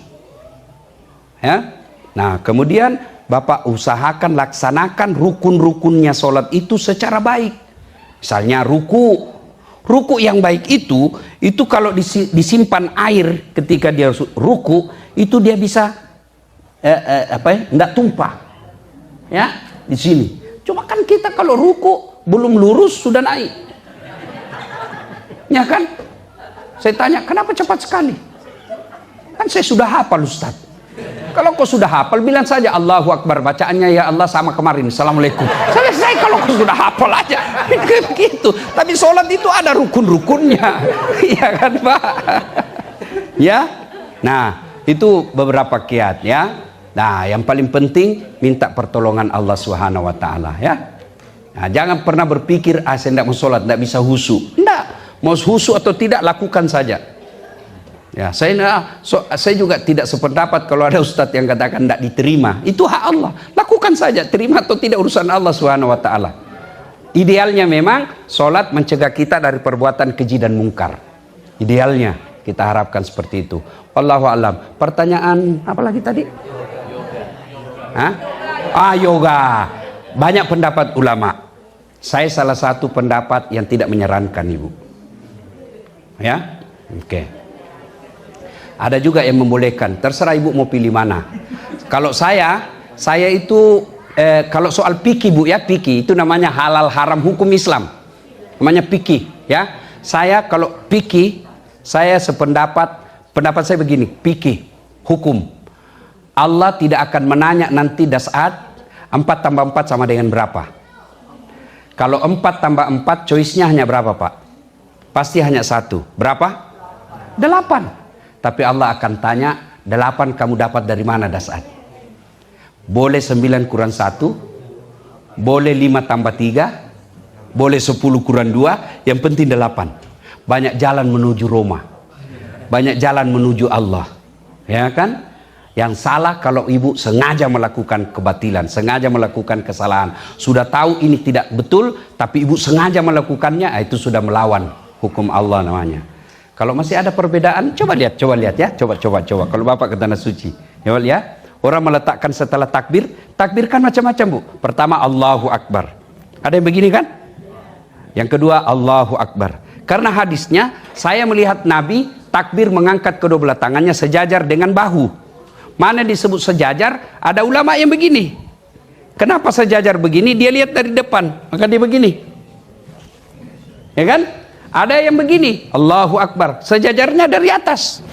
Ya. Nah, kemudian Bapak usahakan laksanakan rukun-rukunnya sholat itu secara baik. Misalnya ruku yang baik itu kalau disimpan air ketika dia ruku, itu dia bisa enggak tumpah. Ya, di sini. Cuma kan kita kalau ruku belum lurus sudah naik. Ya kan? Saya tanya, kenapa cepat sekali? Kan saya sudah hafal, Ustaz. Kalau kau sudah hafal, bilang saja Allahu Akbar. Bacaannya ya Allah sama kemarin. Assalamualaikum. Selesai kalau kau sudah hafal aja. Begitu. Tapi sholat itu ada rukun-rukunnya. Iya kan, Pak? Ya. Nah, itu beberapa kiat ya. Nah, yang paling penting minta pertolongan Allah Subhanahu wa taala ya. Nah, jangan pernah berpikir saya tidak mau sholat, tidak bisa khusyuk. Tidak. Mau khusyuk atau tidak, lakukan saja. Ya, saya juga tidak sependapat kalau ada ustadz yang katakan tidak diterima. Itu hak Allah. Lakukan saja, terima atau tidak urusan Allah Subhanahu wa taala. Idealnya memang sholat mencegah kita dari perbuatan keji dan mungkar. Idealnya kita harapkan seperti itu. Wallahu a'lam. Pertanyaan apa lagi tadi? Yoga. Banyak pendapat ulama. Saya salah satu pendapat yang tidak menyarankan, Ibu. Ya, oke. Ada juga yang membolehkan. Terserah ibu mau pilih mana. Kalau saya itu kalau soal fikih, Bu ya, fikih itu namanya halal haram hukum Islam. Namanya fikih ya. Saya kalau fikih, saya pendapat saya begini, fikih hukum. Allah tidak akan menanya nanti saat 4 tambah 4 sama dengan berapa. Kalau 4 tambah 4 choice-nya hanya berapa, Pak? Pasti hanya 1. Berapa? 8. Tapi Allah akan tanya, 8 kamu dapat dari mana dasar? Boleh 9 kurang 1, boleh 5 tambah 3, boleh 10 kurang 2, yang penting 8. Banyak jalan menuju Roma, banyak jalan menuju Allah, ya kan? Yang salah kalau ibu sengaja melakukan kebatilan, sengaja melakukan kesalahan, sudah tahu ini tidak betul, tapi ibu sengaja melakukannya, itu sudah melawan hukum Allah namanya. Kalau masih ada perbedaan, coba lihat ya, coba. Kalau Bapak ke tanah suci, ya lihat, orang meletakkan setelah takbir kan macam-macam, Bu. Pertama Allahu Akbar. Ada yang begini kan? Yang kedua Allahu Akbar. Karena hadisnya, saya melihat Nabi takbir mengangkat kedua belah tangannya sejajar dengan bahu. Mana disebut sejajar? Ada ulama yang begini. Kenapa sejajar begini? Dia lihat dari depan, maka dia begini. Ya kan? Ada yang begini, Allahu Akbar, sejajarnya dari atas.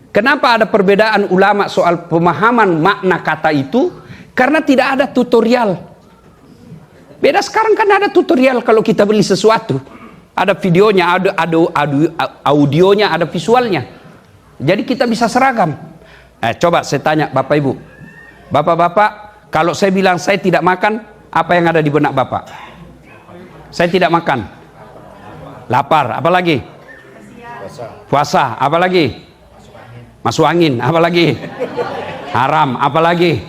Kenapa ada perbedaan ulama soal pemahaman makna kata itu? Karena tidak ada tutorial. Beda sekarang kan ada tutorial kalau kita beli sesuatu. Ada videonya, ada audionya, ada visualnya. Jadi kita bisa seragam. Coba saya tanya Bapak Ibu. Bapak-bapak, kalau saya bilang saya tidak makan, apa yang ada di benak Bapak? Saya tidak makan. Lapar, apa lagi? Puasa, apa lagi? Masuk angin, apa lagi? Haram, apa lagi?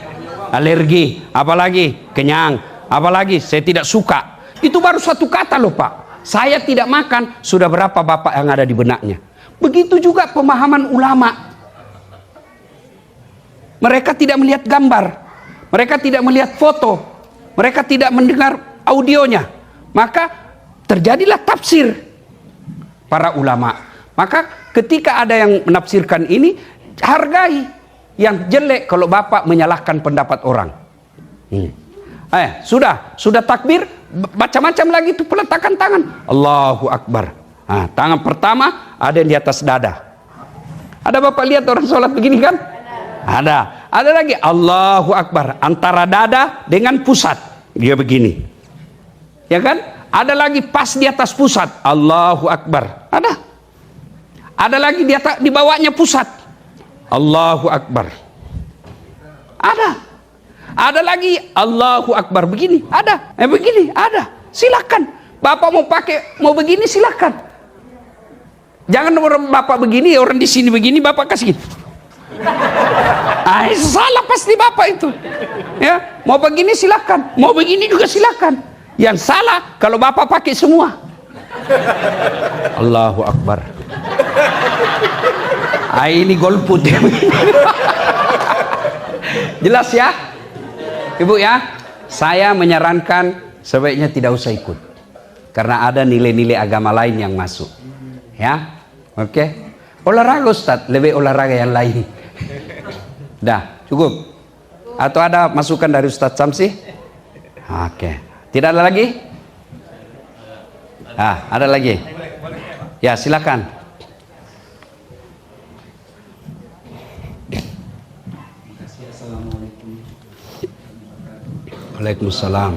Alergi, apa lagi? Kenyang, apa lagi? Saya tidak suka. Itu baru satu kata loh Pak. Saya tidak makan, sudah berapa Bapak yang ada di benaknya? Begitu juga pemahaman ulama. Mereka tidak melihat gambar, mereka tidak melihat foto, mereka tidak mendengar audionya. Maka terjadilah tafsir para ulama. Maka ketika ada yang menafsirkan ini, hargai. Yang jelek kalau Bapak menyalahkan pendapat orang. Sudah takbir, macam-macam lagi itu peletakan tangan. Allahu Akbar. Tangan pertama ada yang di atas dada. Ada Bapak lihat orang sholat begini kan? Ada lagi Allahu Akbar antara dada dengan pusat, dia begini, ya kan? Ada lagi pas di atas pusat, Allahu Akbar. Ada lagi di bawahnya pusat, Allahu Akbar. Ada lagi Allahu Akbar begini, begini, silakan. Bapak mau begini silakan. Jangan orang Bapak begini, orang di sini begini, Bapak kasih. Salah pasti Bapak itu. Ya, mau begini silakan, mau begini juga silakan. Yang salah kalau Bapak pakai semua. Allahu Akbar. Ini golput. Jelas ya, Ibu ya. Saya menyarankan sebaiknya tidak usah ikut, karena ada nilai-nilai agama lain yang masuk. Ya, oke. Olahraga Ustaz, lebih olahraga yang lain. Dah, cukup? Atau ada masukan dari Ustaz Samsi? Oke. Tidak ada lagi? Ada lagi? Ya, silakan. Waalaikumsalam.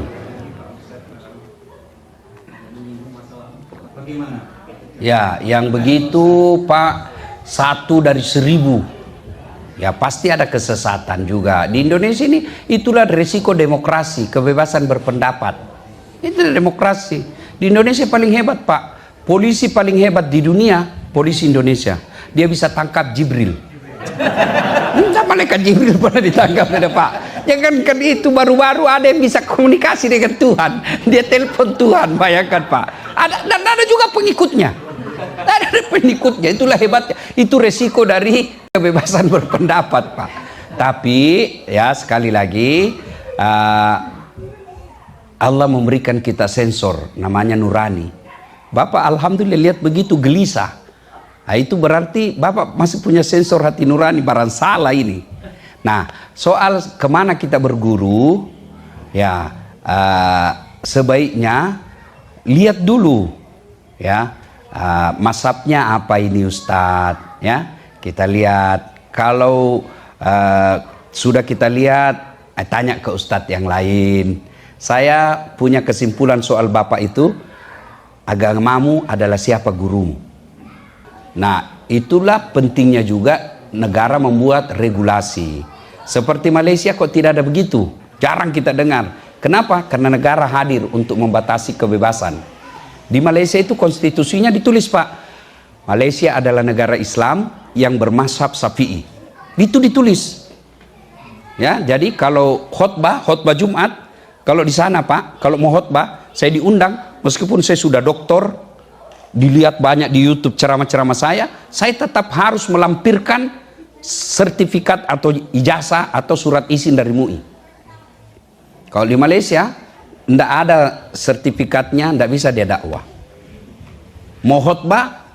Ya, yang begitu Pak, 1 dari 1000. Ya pasti ada kesesatan juga. Di Indonesia ini itulah risiko demokrasi, kebebasan berpendapat. Itu demokrasi. Di Indonesia paling hebat Pak. Polisi paling hebat di dunia, polisi Indonesia. Dia bisa tangkap Jibril. Malaikat Jibril pernah ditangkap ada Pak. Jangan itu baru-baru ada yang bisa komunikasi dengan Tuhan. Dia telepon Tuhan, bayangkan Pak. Dan ada juga pengikutnya. Ada pengikutnya, itulah hebatnya. Itu resiko dari kebebasan berpendapat Pak. Tapi ya sekali lagi Allah memberikan kita sensor namanya nurani. Bapak alhamdulillah lihat begitu gelisah. Itu berarti Bapak masih punya sensor hati nurani, barang salah ini. Nah, soal kemana kita berguru, ya sebaiknya lihat dulu, ya mazhabnya apa ini Ustadz, ya kita lihat. Kalau sudah kita lihat, tanya ke Ustadz yang lain. Saya punya kesimpulan soal Bapak itu, agamamu adalah siapa gurumu. Nah, itulah pentingnya juga negara membuat regulasi. Seperti Malaysia kok tidak ada begitu, jarang kita dengar. Kenapa? Karena negara hadir untuk membatasi kebebasan. Di Malaysia itu konstitusinya ditulis Pak, Malaysia adalah negara Islam yang bermazhab Syafi'i. Itu ditulis. Ya, jadi kalau khutbah Jumat, kalau di sana Pak, kalau mau khutbah, saya diundang, meskipun saya sudah doktor, dilihat banyak di YouTube ceramah-ceramah saya tetap harus melampirkan sertifikat atau ijazah atau surat izin dari MUI. Kalau di Malaysia tidak ada sertifikatnya, tidak bisa dia dakwah. Mau khutbah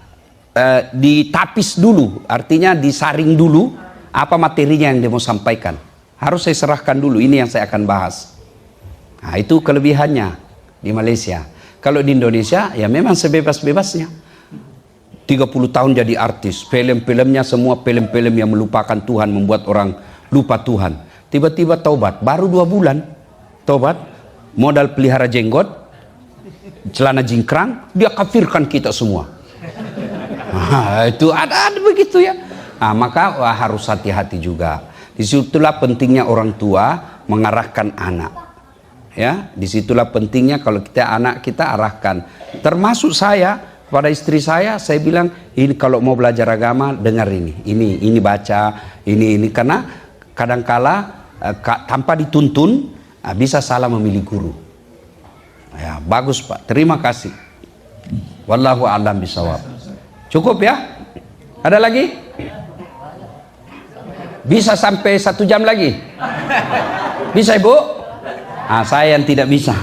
ditapis dulu, artinya disaring dulu apa materinya yang dia mau sampaikan. Harus saya serahkan dulu, ini yang saya akan bahas. Nah, itu kelebihannya di Malaysia. Kalau di Indonesia ya memang sebebas-bebasnya. 30 tahun jadi artis, film-filmnya semua film-film yang melupakan Tuhan, membuat orang lupa Tuhan. Tiba-tiba taubat, baru 2 bulan taubat, modal pelihara jenggot, celana jingkrang, dia kafirkan kita semua. Itu ada begitu ya. Maka harus hati-hati juga. Disitulah pentingnya orang tua mengarahkan anak. Ya, disitulah pentingnya kalau anak kita arahkan. Termasuk saya pada istri saya bilang, ini kalau mau belajar agama dengar ini baca, ini karena kadangkala tanpa dituntun bisa salah memilih guru. Ya, bagus Pak, terima kasih. Wallahu a'lam bishawab. Cukup ya? Ada lagi? Bisa sampai 1 jam lagi? Bisa Ibu? Saya yang tidak bisa.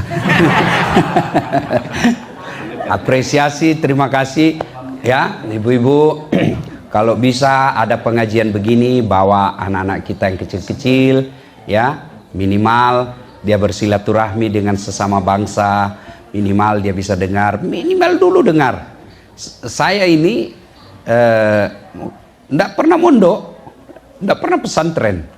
Apresiasi, terima kasih ya ibu-ibu. Kalau bisa ada pengajian begini, bawa anak-anak kita yang kecil-kecil ya, minimal dia bersilaturahmi dengan sesama bangsa, minimal dia bisa dengar, minimal dulu dengar. Saya ini enggak pernah mondok, enggak pernah pesantren,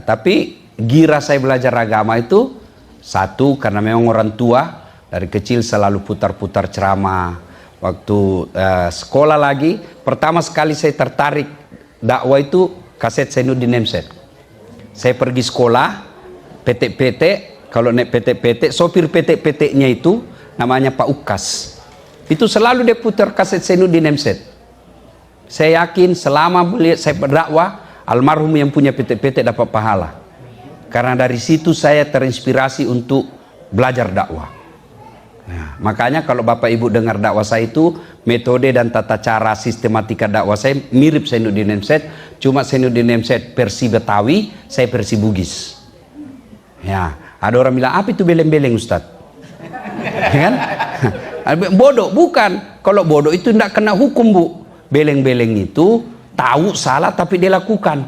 tapi gira saya belajar agama itu satu karena memang orang tua dari kecil selalu putar-putar ceramah. Waktu sekolah lagi, pertama sekali saya tertarik dakwah itu kaset Zainuddin Nemset. Saya pergi sekolah, PT-PT, kalau naik PT-PT, sopir PT-PT-nya itu namanya Pak Ukas. Itu selalu dia putar kaset Zainuddin Nemset. Saya yakin selama saya berdakwah, almarhum yang punya PT-PT dapat pahala. Karena dari situ saya terinspirasi untuk belajar dakwah. Nah, makanya kalau Bapak Ibu dengar dakwah saya itu, metode dan tata cara sistematika dakwah saya mirip Zainuddin Nemset, cuma Zainuddin Nemset versi Betawi, saya versi Bugis. Ya, ada orang bilang, apa itu beleng-beleng Ustadz? Ya kan? Bodoh, bukan. Kalau bodoh itu tidak kena hukum Bu. Beleng-beleng itu tahu salah tapi dia lakukan.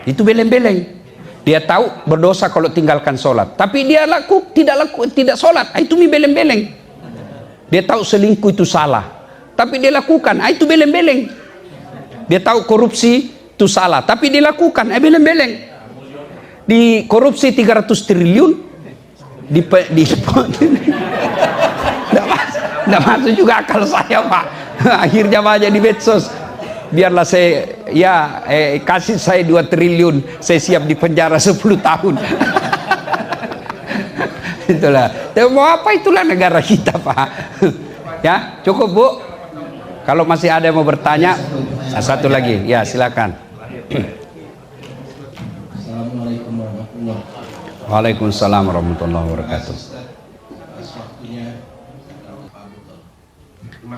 Itu beleng-beleng. Dia tahu berdosa kalau tinggalkan sholat, tapi dia tidak sholat. Itu beleng-beleng. Dia tahu selingkuh itu salah, tapi dia lakukan. Itu beleng-beleng. Dia tahu korupsi itu salah, tapi dia lakukan. Beleng-beleng. Di korupsi 300 triliun, nggak masuk juga akal saya Pak. Akhirnya banyak di medsos. Biarlah saya kasih saya 2 triliun, saya siap di penjara 10 tahun. Itulah. Mau apa, itulah negara kita Pak. Ya, cukup Bu. Kalau masih ada yang mau bertanya, satu lagi. Ya, silakan.
Assalamualaikum warahmatullahi wabarakatuh.
Waalaikumsalam warahmatullahi wabarakatuh.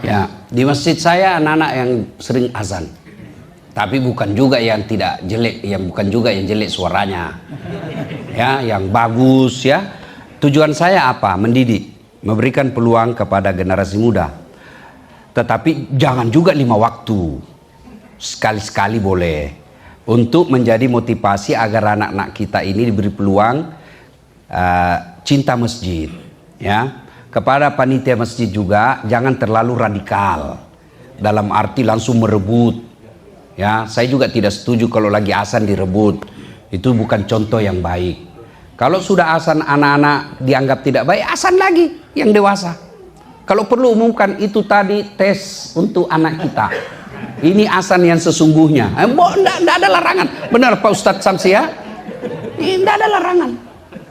Ya, di masjid saya anak-anak yang sering azan. Tapi bukan juga yang tidak jelek, bukan juga yang jelek suaranya. Ya, yang bagus ya. Tujuan saya apa? Mendidik, memberikan peluang kepada generasi muda. Tetapi jangan juga 5 waktu. Sekali-sekali boleh. Untuk menjadi motivasi agar anak-anak kita ini diberi peluang cinta masjid, ya. Kepada panitia masjid juga jangan terlalu radikal dalam arti langsung merebut. Ya, saya juga tidak setuju kalau lagi azan direbut. Itu bukan contoh yang baik. Kalau sudah azan anak-anak dianggap tidak baik, azan lagi yang dewasa. Kalau perlu umumkan itu tadi tes untuk anak kita. Ini azan yang sesungguhnya. Tidak ada larangan. Benar Pak Ustadz Samsi ya? Tidak ada larangan.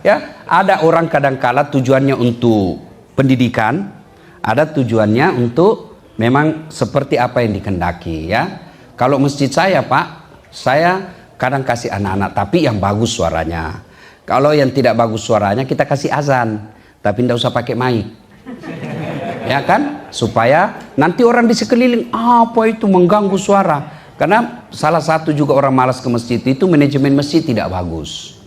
Ya, ada orang kadangkala tujuannya untuk pendidikan, ada tujuannya untuk memang seperti apa yang dikehendaki ya. Kalau masjid saya Pak, saya kadang kasih anak-anak tapi yang bagus suaranya. Kalau yang tidak bagus suaranya kita kasih azan, tapi tidak usah pakai mic. Ya kan? Supaya nanti orang di sekeliling apa itu mengganggu suara. Karena salah satu juga orang malas ke masjid itu manajemen masjid tidak bagus.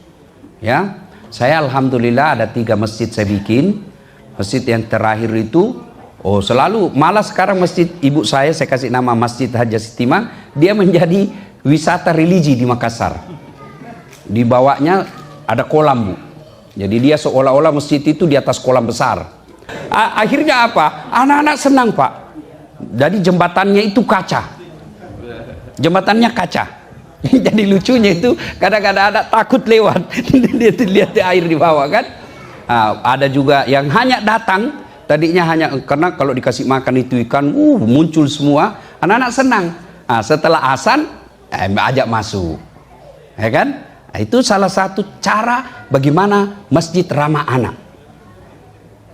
Ya, saya alhamdulillah ada 3 masjid saya bikin. Masjid yang terakhir itu selalu malah sekarang masjid ibu saya kasih nama Masjid Haja Sitimang, dia menjadi wisata religi di Makassar. Di bawahnya ada kolam Bu. Jadi dia seolah-olah masjid itu di atas kolam besar. Akhirnya apa? Anak-anak senang Pak. Jadi jembatannya itu kaca. Jembatannya kaca. Jadi lucunya itu kadang-kadang ada takut lewat. Dia lihat air di bawah kan. Ada juga yang hanya datang tadinya hanya karena kalau dikasih makan itu ikan muncul semua, anak-anak senang. Nah, setelah azan ajak masuk, ya kan? Nah, itu salah satu cara bagaimana masjid ramah anak.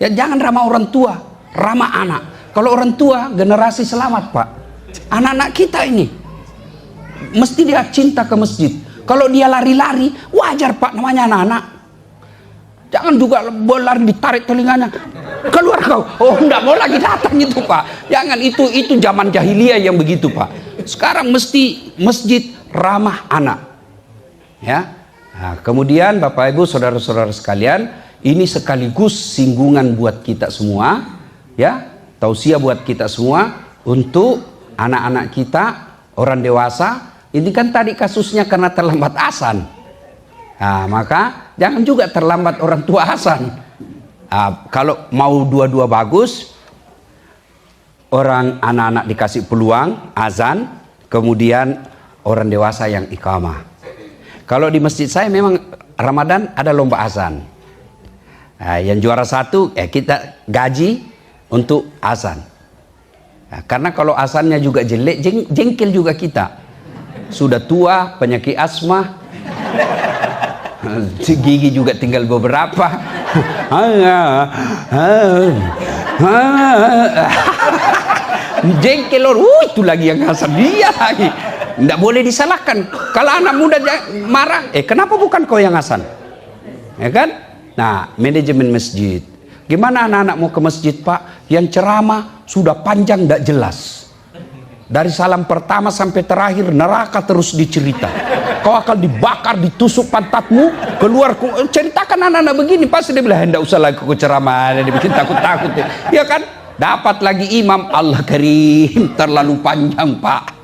Ya, jangan ramah orang tua, ramah anak. Kalau orang tua generasi selamat, Pak. Anak-anak kita ini mesti dia cinta ke masjid. Kalau dia lari-lari, wajar Pak, namanya anak-anak. Jangan juga lari ditarik telinganya, keluar kau. Oh, enggak mau lagi datang itu Pak. Jangan, itu zaman jahiliyah yang begitu Pak. Sekarang mesti masjid ramah anak. Ya. Nah, kemudian Bapak Ibu saudara-saudara sekalian, ini sekaligus singgungan buat kita semua, ya. Tausiah buat kita semua untuk anak-anak kita, orang dewasa. Ini kan tadi kasusnya karena terlambat azan. Nah, maka jangan juga terlambat orang tua azan. Nah, kalau mau dua-dua bagus, orang anak-anak dikasih peluang azan, kemudian orang dewasa yang iqamah. Kalau di masjid saya memang Ramadan ada lomba azan. Nah, yang juara satu kita gaji untuk azan. Nah, karena kalau azannya juga jelek, jengkel juga kita. Sudah tua, penyakit asma, gigi juga tinggal beberapa. Jengkel itu lagi yang azan dia lagi. Tidak boleh disalahkan. Kalau anak muda marah, kenapa bukan kau yang azan? Ya kan? Nah, manajemen masjid. Gimana anak-anak mau ke masjid Pak? Yang ceramah sudah panjang tidak jelas. Dari salam pertama sampai terakhir neraka terus dicerita. Kau akan dibakar, ditusuk pantatmu, keluar. Ceritakan anak-anak begini, pasti dia bilang tidak usah lagi ke ceramah, dia bikin takut-takut. Ya kan? Dapat lagi imam, Allah karim, terlalu panjang Pak.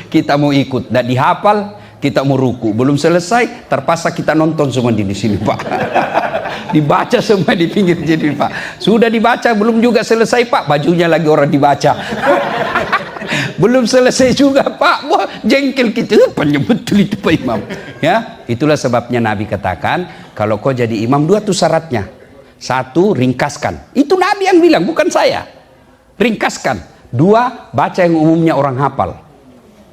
Kita mau ikut, tidak dihafal, kita mau ruku, belum selesai, terpaksa kita nonton semua di sini Pak. Dibaca semua di pinggir jadi Pak. Sudah dibaca belum juga selesai Pak, bajunya lagi orang dibaca. Belum selesai juga Pak. Wah, jengkel kita, panjang betul itu Pak Imam. Ya, itulah sebabnya Nabi katakan, kalau kau jadi imam dua tuh syaratnya. Satu, ringkaskan. Itu Nabi yang bilang, bukan saya. Ringkaskan. Dua, baca yang umumnya orang hafal.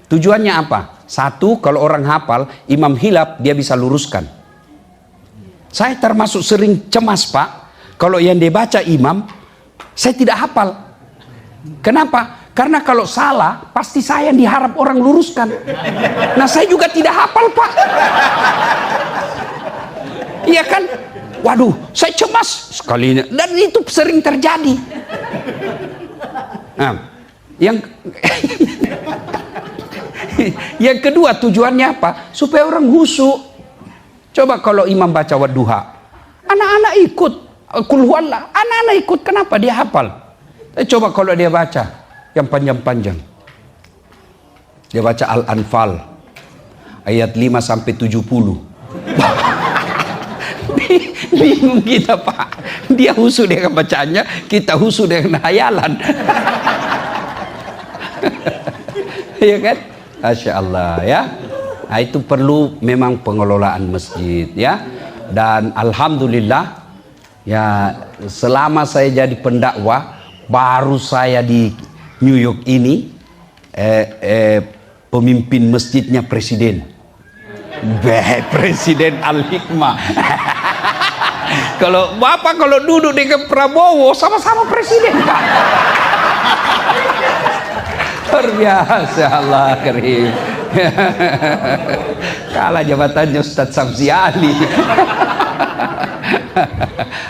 Tujuannya apa? Satu, kalau orang hafal, imam hilaf dia bisa luruskan. Saya termasuk sering cemas Pak, kalau yang dibaca imam, saya tidak hafal. Kenapa? Karena kalau salah, pasti saya yang diharap orang luruskan. Nah, saya juga tidak hafal Pak. Iya kan? Waduh, saya cemas sekalinya. Dan itu sering terjadi. Nah, yang kedua tujuannya apa? Supaya orang khusyuk. Coba kalau imam baca wadduha, anak-anak ikut, qul huwallah, anak-anak ikut, kenapa? Dia hafal. Coba kalau dia baca yang panjang-panjang, dia baca Al-Anfal ayat 5 sampai 70. Bingung kita Pak. Dia khusyuk dengan bacaannya, kita khusyuk dengan hayalan. Ya kan? Masya Allah ya. Nah, itu perlu memang pengelolaan masjid ya. Dan alhamdulillah ya, selama saya jadi pendakwah, baru saya di New York ini pemimpin masjidnya presiden. Presiden Al-Hikmah. Kalau Bapak kalau duduk dengan Prabowo sama-sama presiden Pak. Luar biasa, Allah karim. Kalah jabatannya Ustadz Samsi Ali.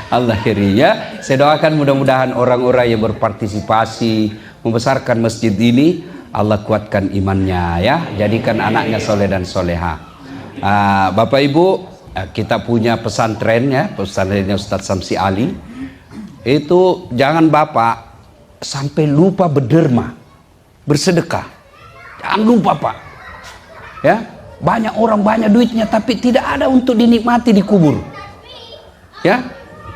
Allah karim ya. Saya doakan mudah-mudahan orang-orang yang berpartisipasi membesarkan masjid ini, Allah kuatkan imannya ya, jadikan anaknya soleh dan soleha. Bapak Ibu, kita punya pesantren ya, pesantrennya Ustadz Samsi Ali. Itu jangan Bapak sampai lupa berderma, bersedekah. Jangan lupa Pak. Ya, banyak orang banyak duitnya tapi tidak ada untuk dinikmati di kubur. Ya,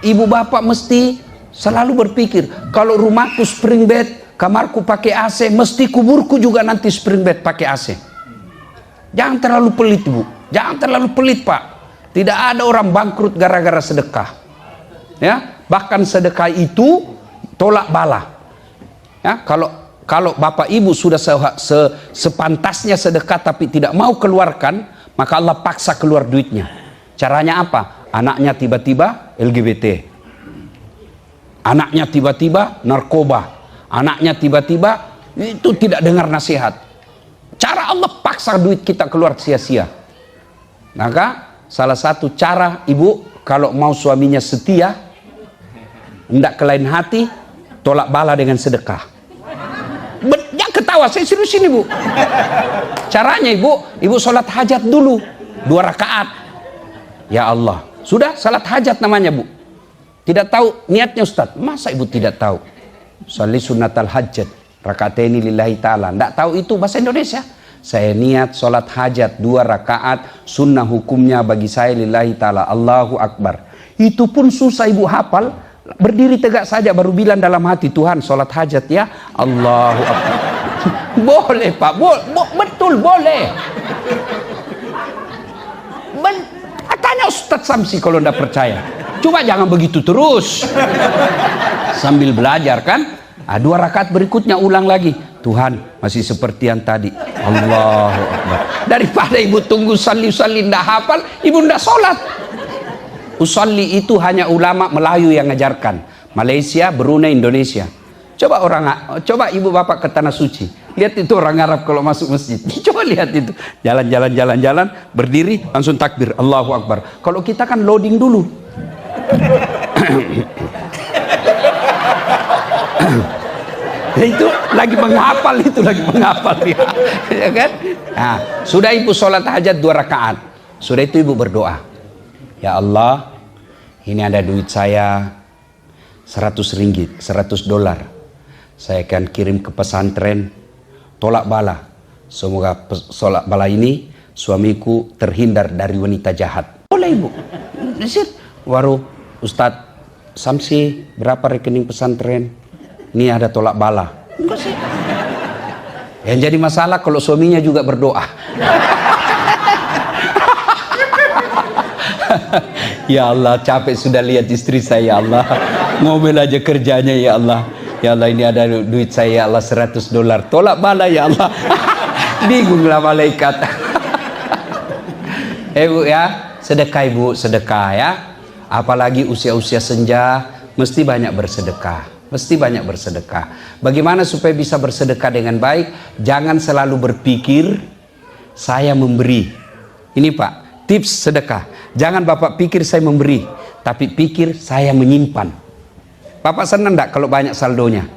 ibu bapak mesti selalu berpikir, kalau rumahku spring bed, kamarku pakai AC, mesti kuburku juga nanti spring bed pakai AC. Jangan terlalu pelit Bu, jangan terlalu pelit Pak. Tidak ada orang bangkrut gara-gara sedekah. Ya, bahkan sedekah itu tolak bala. Ya, Kalau bapak ibu sudah sepantasnya sedekah tapi tidak mau keluarkan, maka Allah paksa keluar duitnya. Caranya apa? Anaknya tiba-tiba LGBT, anaknya tiba-tiba narkoba, anaknya tiba-tiba itu tidak dengar nasihat. Cara Allah paksa duit kita keluar sia-sia. Maka salah satu cara ibu kalau mau suaminya setia, hendak ke lain hati, tolak bala dengan sedekah. Jangan ketawa, saya serius ini bu. Caranya ibu sholat hajat dulu 2 rakaat. Ya Allah, sudah salat hajat namanya bu. Tidak tahu niatnya Ustaz, masa ibu tidak tahu? Sholli sunnatal hajat rakataini lillahi ta'ala. Tidak tahu itu bahasa Indonesia? Saya niat sholat hajat 2 rakaat, sunnah hukumnya bagi saya lillahi ta'ala, Allahu Akbar. Itu pun susah ibu hafal, berdiri tegak saja baru bilang dalam hati, Tuhan sholat hajat ya, Allahu Akbar. Boleh pak, betul boleh. Tanya Ustadz Samsi kalau tidak percaya. Coba jangan begitu terus. Sambil belajar kan, 2 rakaat berikutnya ulang lagi. Tuhan masih seperti yang tadi, Allahu Akbar. Daripada ibu tunggu usalli tidak hafal, ibu tidak sholat. Usalli itu hanya ulama Melayu yang ngajarkan. Malaysia, Brunei, Indonesia. Coba ibu bapak ke tanah suci, lihat itu orang Arab kalau masuk masjid. Coba lihat itu, jalan, berdiri langsung takbir, Allahu Akbar. Kalau kita kan loading dulu. Itu lagi menghafal ya. Ya kan? Nah, sudah ibu sholat hajat 2 rakaat. Sudah itu ibu berdoa. Ya Allah, ini ada duit saya 100 ringgit, 100 dolar. Saya akan kirim ke pesantren tolak bala. Semoga tolak bala ini suamiku terhindar dari wanita jahat. Boleh ibu. Waru Ustadz Samsi, berapa rekening pesantren? Ini ada tolak bala. Enggak sih. Yang jadi masalah kalau suaminya juga berdoa. Ya Allah, capek sudah lihat istri saya ya Allah. Ngomel aja kerjanya ya Allah. Ya Allah, ini ada duit saya ya Allah 100 dolar. Tolak bala ya Allah. Bingunglah malaikat. Bu ya, sedekah ibu, sedekah ya. Apalagi usia-usia senja, mesti banyak bersedekah. Mesti banyak bersedekah. Bagaimana supaya bisa bersedekah dengan baik? Jangan selalu berpikir saya memberi. Ini Pak, tips sedekah. Jangan Bapak pikir saya memberi, tapi pikir saya menyimpan. Bapak senang enggak kalau banyak saldonya?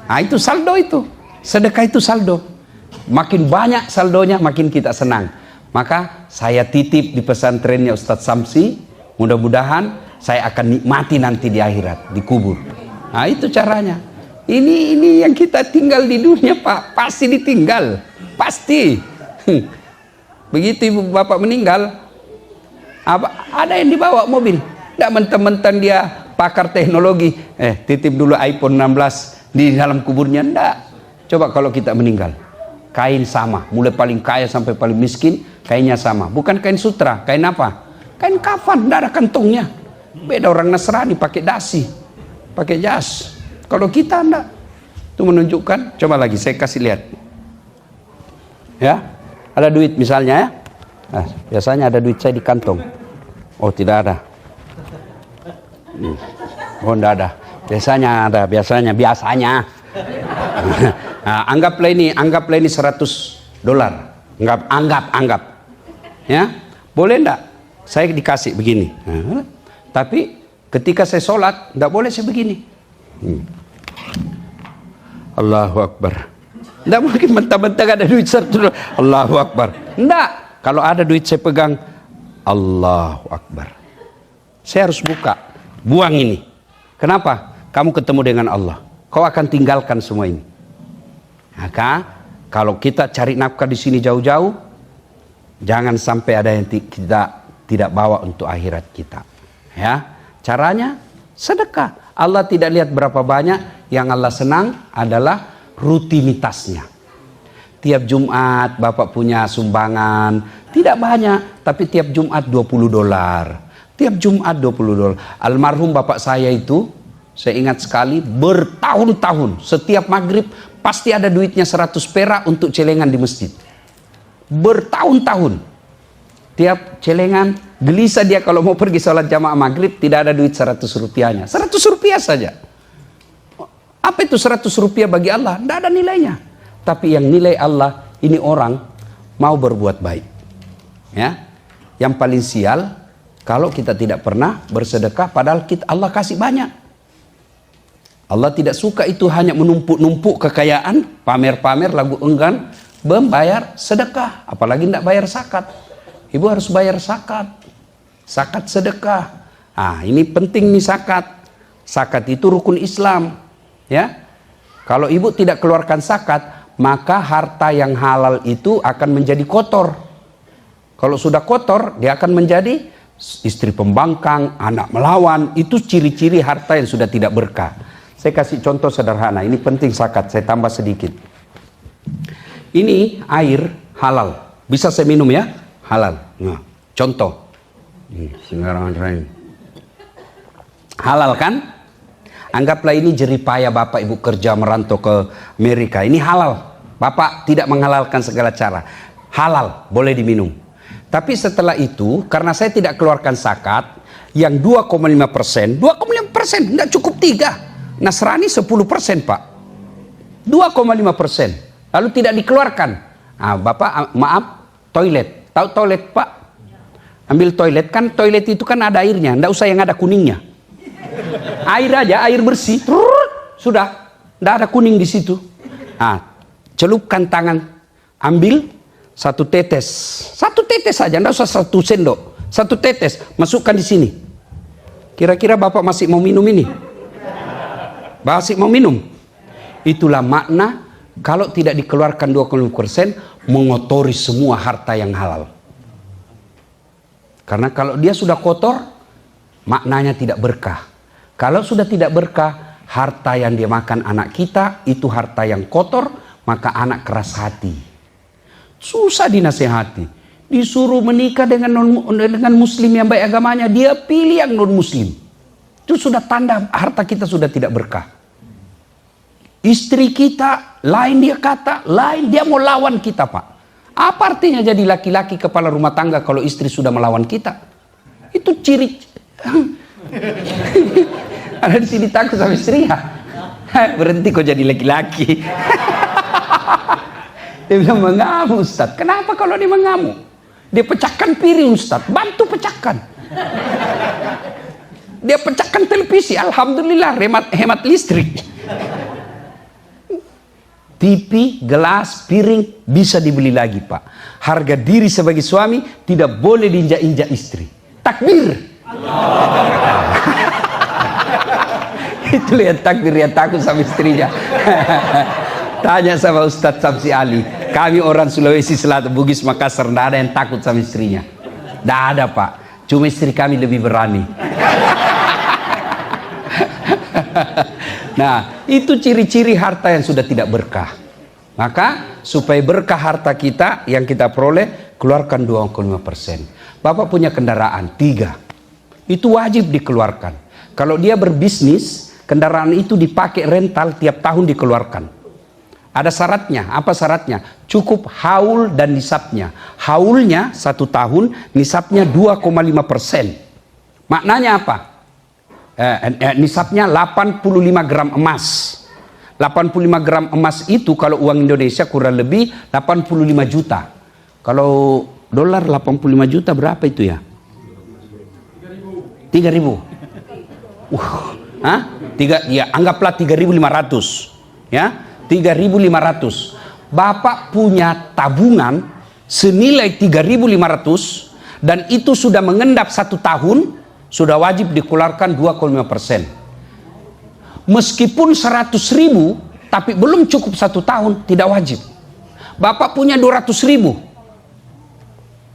Nah itu saldo itu. Sedekah itu saldo. Makin banyak saldonya makin kita senang. Maka saya titip di pesantrennya Ustadz Samsi. Mudah-mudahan saya akan nikmati nanti di akhirat, di kubur. Nah itu caranya. Ini yang kita tinggal di dunia Pak. Pasti ditinggal. Pasti. Begitu ibu bapak meninggal, ada yang dibawa mobil. Tidak mentang-mentang dia pakar teknologi, titip dulu iPhone 16 di dalam kuburnya. Enggak. Coba kalau kita meninggal, kain sama, mulai paling kaya sampai paling miskin, kainnya sama. Bukan kain sutra, kain apa? Kain kafan, enggak ada kantongnya. Beda orang Nasrani pakai dasi, pakai jas. Kalau kita enggak. Itu menunjukkan, coba lagi saya kasih lihat. Ya, ada duit misalnya ya. Nah, biasanya ada duit saya di kantong. Oh, tidak ada. Oh, enggak ada. Biasanya ada, biasanya. Nah, anggaplah ini 100 dolar. Anggap. Ya, boleh enggak? Saya dikasih begini. Nah, tapi ketika saya sholat, enggak boleh saya begini. Allahu Akbar. Enggak mungkin mentah-mentah ada duit 100 dolar. Allahu Akbar. Enggak. Kalau ada duit saya pegang, Allahu Akbar. Saya harus buka. Buang ini. Kenapa? Kamu ketemu dengan Allah. Kau akan tinggalkan semua ini. Maka kalau kita cari nafkah di sini jauh-jauh, jangan sampai ada yang kita tidak bawa untuk akhirat kita. Ya, caranya sedekah. Allah tidak lihat berapa banyak, yang Allah senang adalah rutinitasnya. Tiap Jumat Bapak punya sumbangan, tidak banyak, tapi tiap Jumat 20 dolar. Tiap Jumat 20 dolar. Almarhum bapak saya itu Saya ingat sekali, bertahun-tahun setiap maghrib pasti ada duitnya 100 perak untuk celengan di masjid. Bertahun-tahun tiap celengan, gelisah dia kalau mau pergi sholat jamaah maghrib, tidak ada duit 100 rupiahnya. 100 rupiah saja. Apa itu 100 rupiah bagi Allah? Tidak ada nilainya. Tapi yang nilai Allah, ini orang mau berbuat baik. Ya, yang paling sial kalau kita tidak pernah bersedekah padahal Allah kasih banyak. Allah tidak suka itu hanya menumpuk-numpuk kekayaan, pamer-pamer, lagu enggan, membayar sedekah, apalagi tidak bayar zakat. Ibu harus bayar zakat, zakat sedekah. Ah, ini penting nih zakat. Zakat itu rukun Islam, ya. Kalau ibu tidak keluarkan zakat, maka harta yang halal itu akan menjadi kotor. Kalau sudah kotor, dia akan menjadi istri pembangkang, anak melawan. Itu ciri-ciri harta yang sudah tidak berkah. Saya kasih contoh sederhana, ini penting zakat, saya tambah sedikit. Ini air halal, bisa saya minum ya? Halal. Nah, contoh. Halal kan? Anggaplah ini jeripaya Bapak Ibu kerja merantau ke Amerika. Ini halal. Bapak tidak menghalalkan segala cara. Halal, boleh diminum. Tapi setelah itu, karena saya tidak keluarkan zakat, yang 2,5%, 2,5%, tidak cukup 3%. Nasrani 10% Pak, 2,5%, lalu tidak dikeluarkan. Nah, Bapak maaf, toilet, tahu toilet Pak? Ambil toilet, kan toilet itu kan ada airnya, tidak usah yang ada kuningnya. Air aja, air bersih, sudah, tidak ada kuning di situ. Nah, celupkan tangan, ambil satu tetes saja, tidak usah 1 sendok, 1 tetes, masukkan di sini. Kira-kira Bapak masih mau minum ini? Masih mau minum? Itulah makna kalau tidak dikeluarkan 25% mengotori semua harta yang halal. Karena kalau dia sudah kotor, maknanya tidak berkah. Kalau sudah tidak berkah, harta yang dia makan anak kita itu harta yang kotor, maka anak keras hati. Susah dinasehati. Disuruh menikah dengan muslim yang baik agamanya, dia pilih yang non muslim. Itu sudah tanda harta kita sudah tidak berkah. Istri kita, lain dia kata, lain dia mau lawan kita Pak. Apa artinya jadi laki-laki kepala rumah tangga kalau istri sudah melawan kita? Itu ciri. Ada di sini takut sama istri ya? Berhenti kok jadi laki-laki. Dia bilang mengamuk Ustaz. Kenapa kalau dia mengamuk? Dia pecahkan piring Ustaz, bantu pecahkan. Dia pecahkan televisi, alhamdulillah hemat listrik. TV, gelas, piring bisa dibeli lagi Pak. Harga diri sebagai suami tidak boleh diinjak-injak istri. Takbir. Itu lihat takbir, ya takut sama istrinya. Tanya sama Ustadz Samsi Ali. Kami orang Sulawesi Selatan, Bugis, Makassar, tidak ada yang takut sama istrinya. Tidak ada Pak. Cuma istri kami lebih berani. Nah, itu ciri-ciri harta yang sudah tidak berkah. Maka supaya berkah harta kita yang kita peroleh, keluarkan 2,5%. Bapak punya kendaraan 3, itu wajib dikeluarkan. Kalau dia berbisnis, kendaraan itu dipakai rental tiap tahun dikeluarkan. Ada syaratnya. Apa syaratnya? Cukup haul dan nisabnya. Haulnya 1 tahun, nisabnya 2,5%. Maknanya apa? Nisabnya 85 gram emas. 85 gram emas itu kalau uang Indonesia kurang lebih 85 juta. Kalau dolar 85 juta berapa itu ya? 3.000. Hah? Ya, anggaplah 3.500. Ya, 3.500. Bapak punya tabungan senilai 3.500 dan itu sudah mengendap 1 tahun. Sudah wajib dikeluarkan 2,5%. Meskipun 100.000, tapi belum cukup 1 tahun, tidak wajib. Bapak punya 200.000.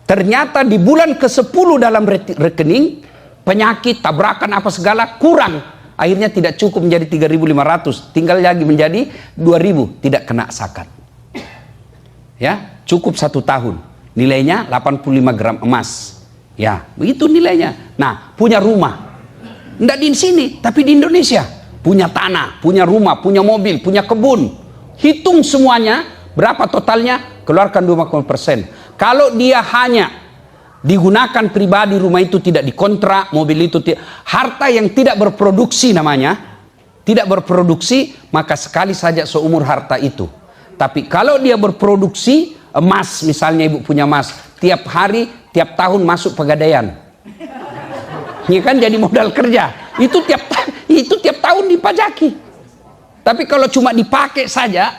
Ternyata di bulan ke-10 dalam rekening, penyakit, tabrakan, apa segala, kurang. Akhirnya tidak cukup menjadi 3.500. Tinggal lagi menjadi 2.000. Tidak kena zakat. Ya, cukup 1 tahun. Nilainya 85 gram emas. Ya, begitu nilainya. Nah, punya rumah. Tidak di sini, tapi di Indonesia. punya tanah, punya rumah, punya mobil, punya kebun. Hitung semuanya, berapa totalnya? Keluarkan 2,5%. Kalau dia hanya digunakan pribadi, rumah itu tidak dikontrak, mobil itu tidak, harta yang tidak berproduksi namanya, tidak berproduksi, maka sekali saja seumur harta itu. Tapi kalau dia berproduksi, emas misalnya, ibu punya emas, tiap hari, tiap tahun masuk pegadaian. Ini kan jadi modal kerja. Itu tiap tahun dipajaki. Tapi kalau cuma dipakai saja,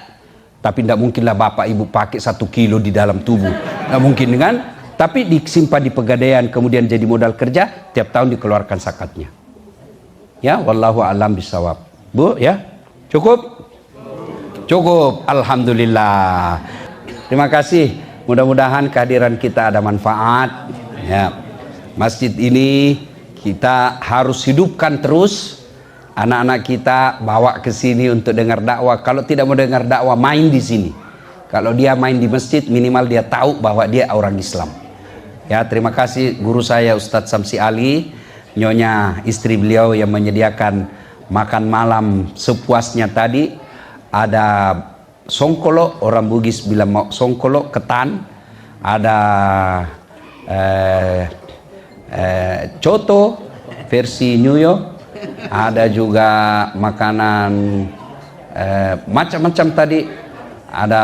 tapi tidak mungkinlah bapak ibu pakai 1 kilo di dalam tubuh. Tidak mungkin kan? Tapi disimpan di pegadaian, kemudian jadi modal kerja, tiap tahun dikeluarkan zakatnya. Ya, wallahu a'lam bisawab. Bu, ya? Cukup? Cukup. Alhamdulillah. Terima kasih. Mudah-mudahan kehadiran kita ada manfaat. Ya. Masjid ini kita harus hidupkan terus. Anak-anak kita bawa ke sini untuk dengar dakwah. Kalau tidak mau dengar dakwah, main di sini. Kalau dia main di masjid, minimal dia tahu bahwa dia orang Islam. Ya, terima kasih guru saya Ustadz Samsi Ali, nyonya istri beliau yang menyediakan makan malam sepuasnya tadi. Ada songkolo, orang Bugis bilang mau songkolo, ketan. Ada coto versi New York. Ada juga makanan macam-macam tadi. Ada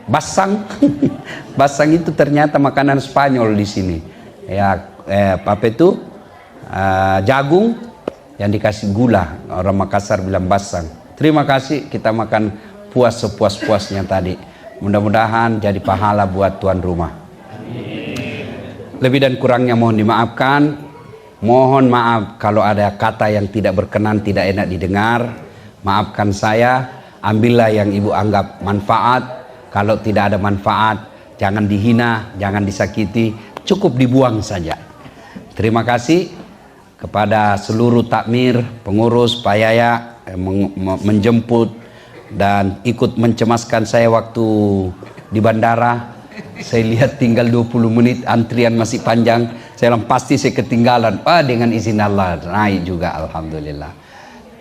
basang. Basang itu ternyata makanan Spanyol di sini. Ya, apa itu? Jagung yang dikasih gula. Orang Makassar bilang basang. Terima kasih, kita makan puas sepuas-puasnya tadi. Mudah-mudahan jadi pahala buat tuan rumah. Lebih dan kurangnya mohon dimaafkan. Mohon maaf kalau ada kata yang tidak berkenan, tidak enak didengar. Maafkan saya. Ambillah yang ibu anggap manfaat. Kalau tidak ada manfaat, jangan dihina, jangan disakiti, cukup dibuang saja. Terima kasih kepada seluruh takmir, pengurus, payaya menjemput dan ikut mencemaskan saya waktu di bandara. Saya lihat tinggal 20 menit, antrian masih panjang. Saya bilang pasti saya ketinggalan. Dengan izin Allah naik juga, alhamdulillah.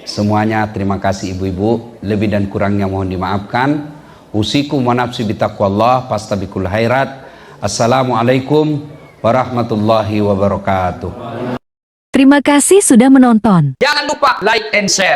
Semuanya terima kasih ibu-ibu. Lebih dan kurangnya mohon dimaafkan. Usikum wa nafsi bitaqwallah fastabiqul khairat. Assalamualaikum warahmatullahi wabarakatuh.
Terima kasih sudah menonton.
Jangan lupa like and share.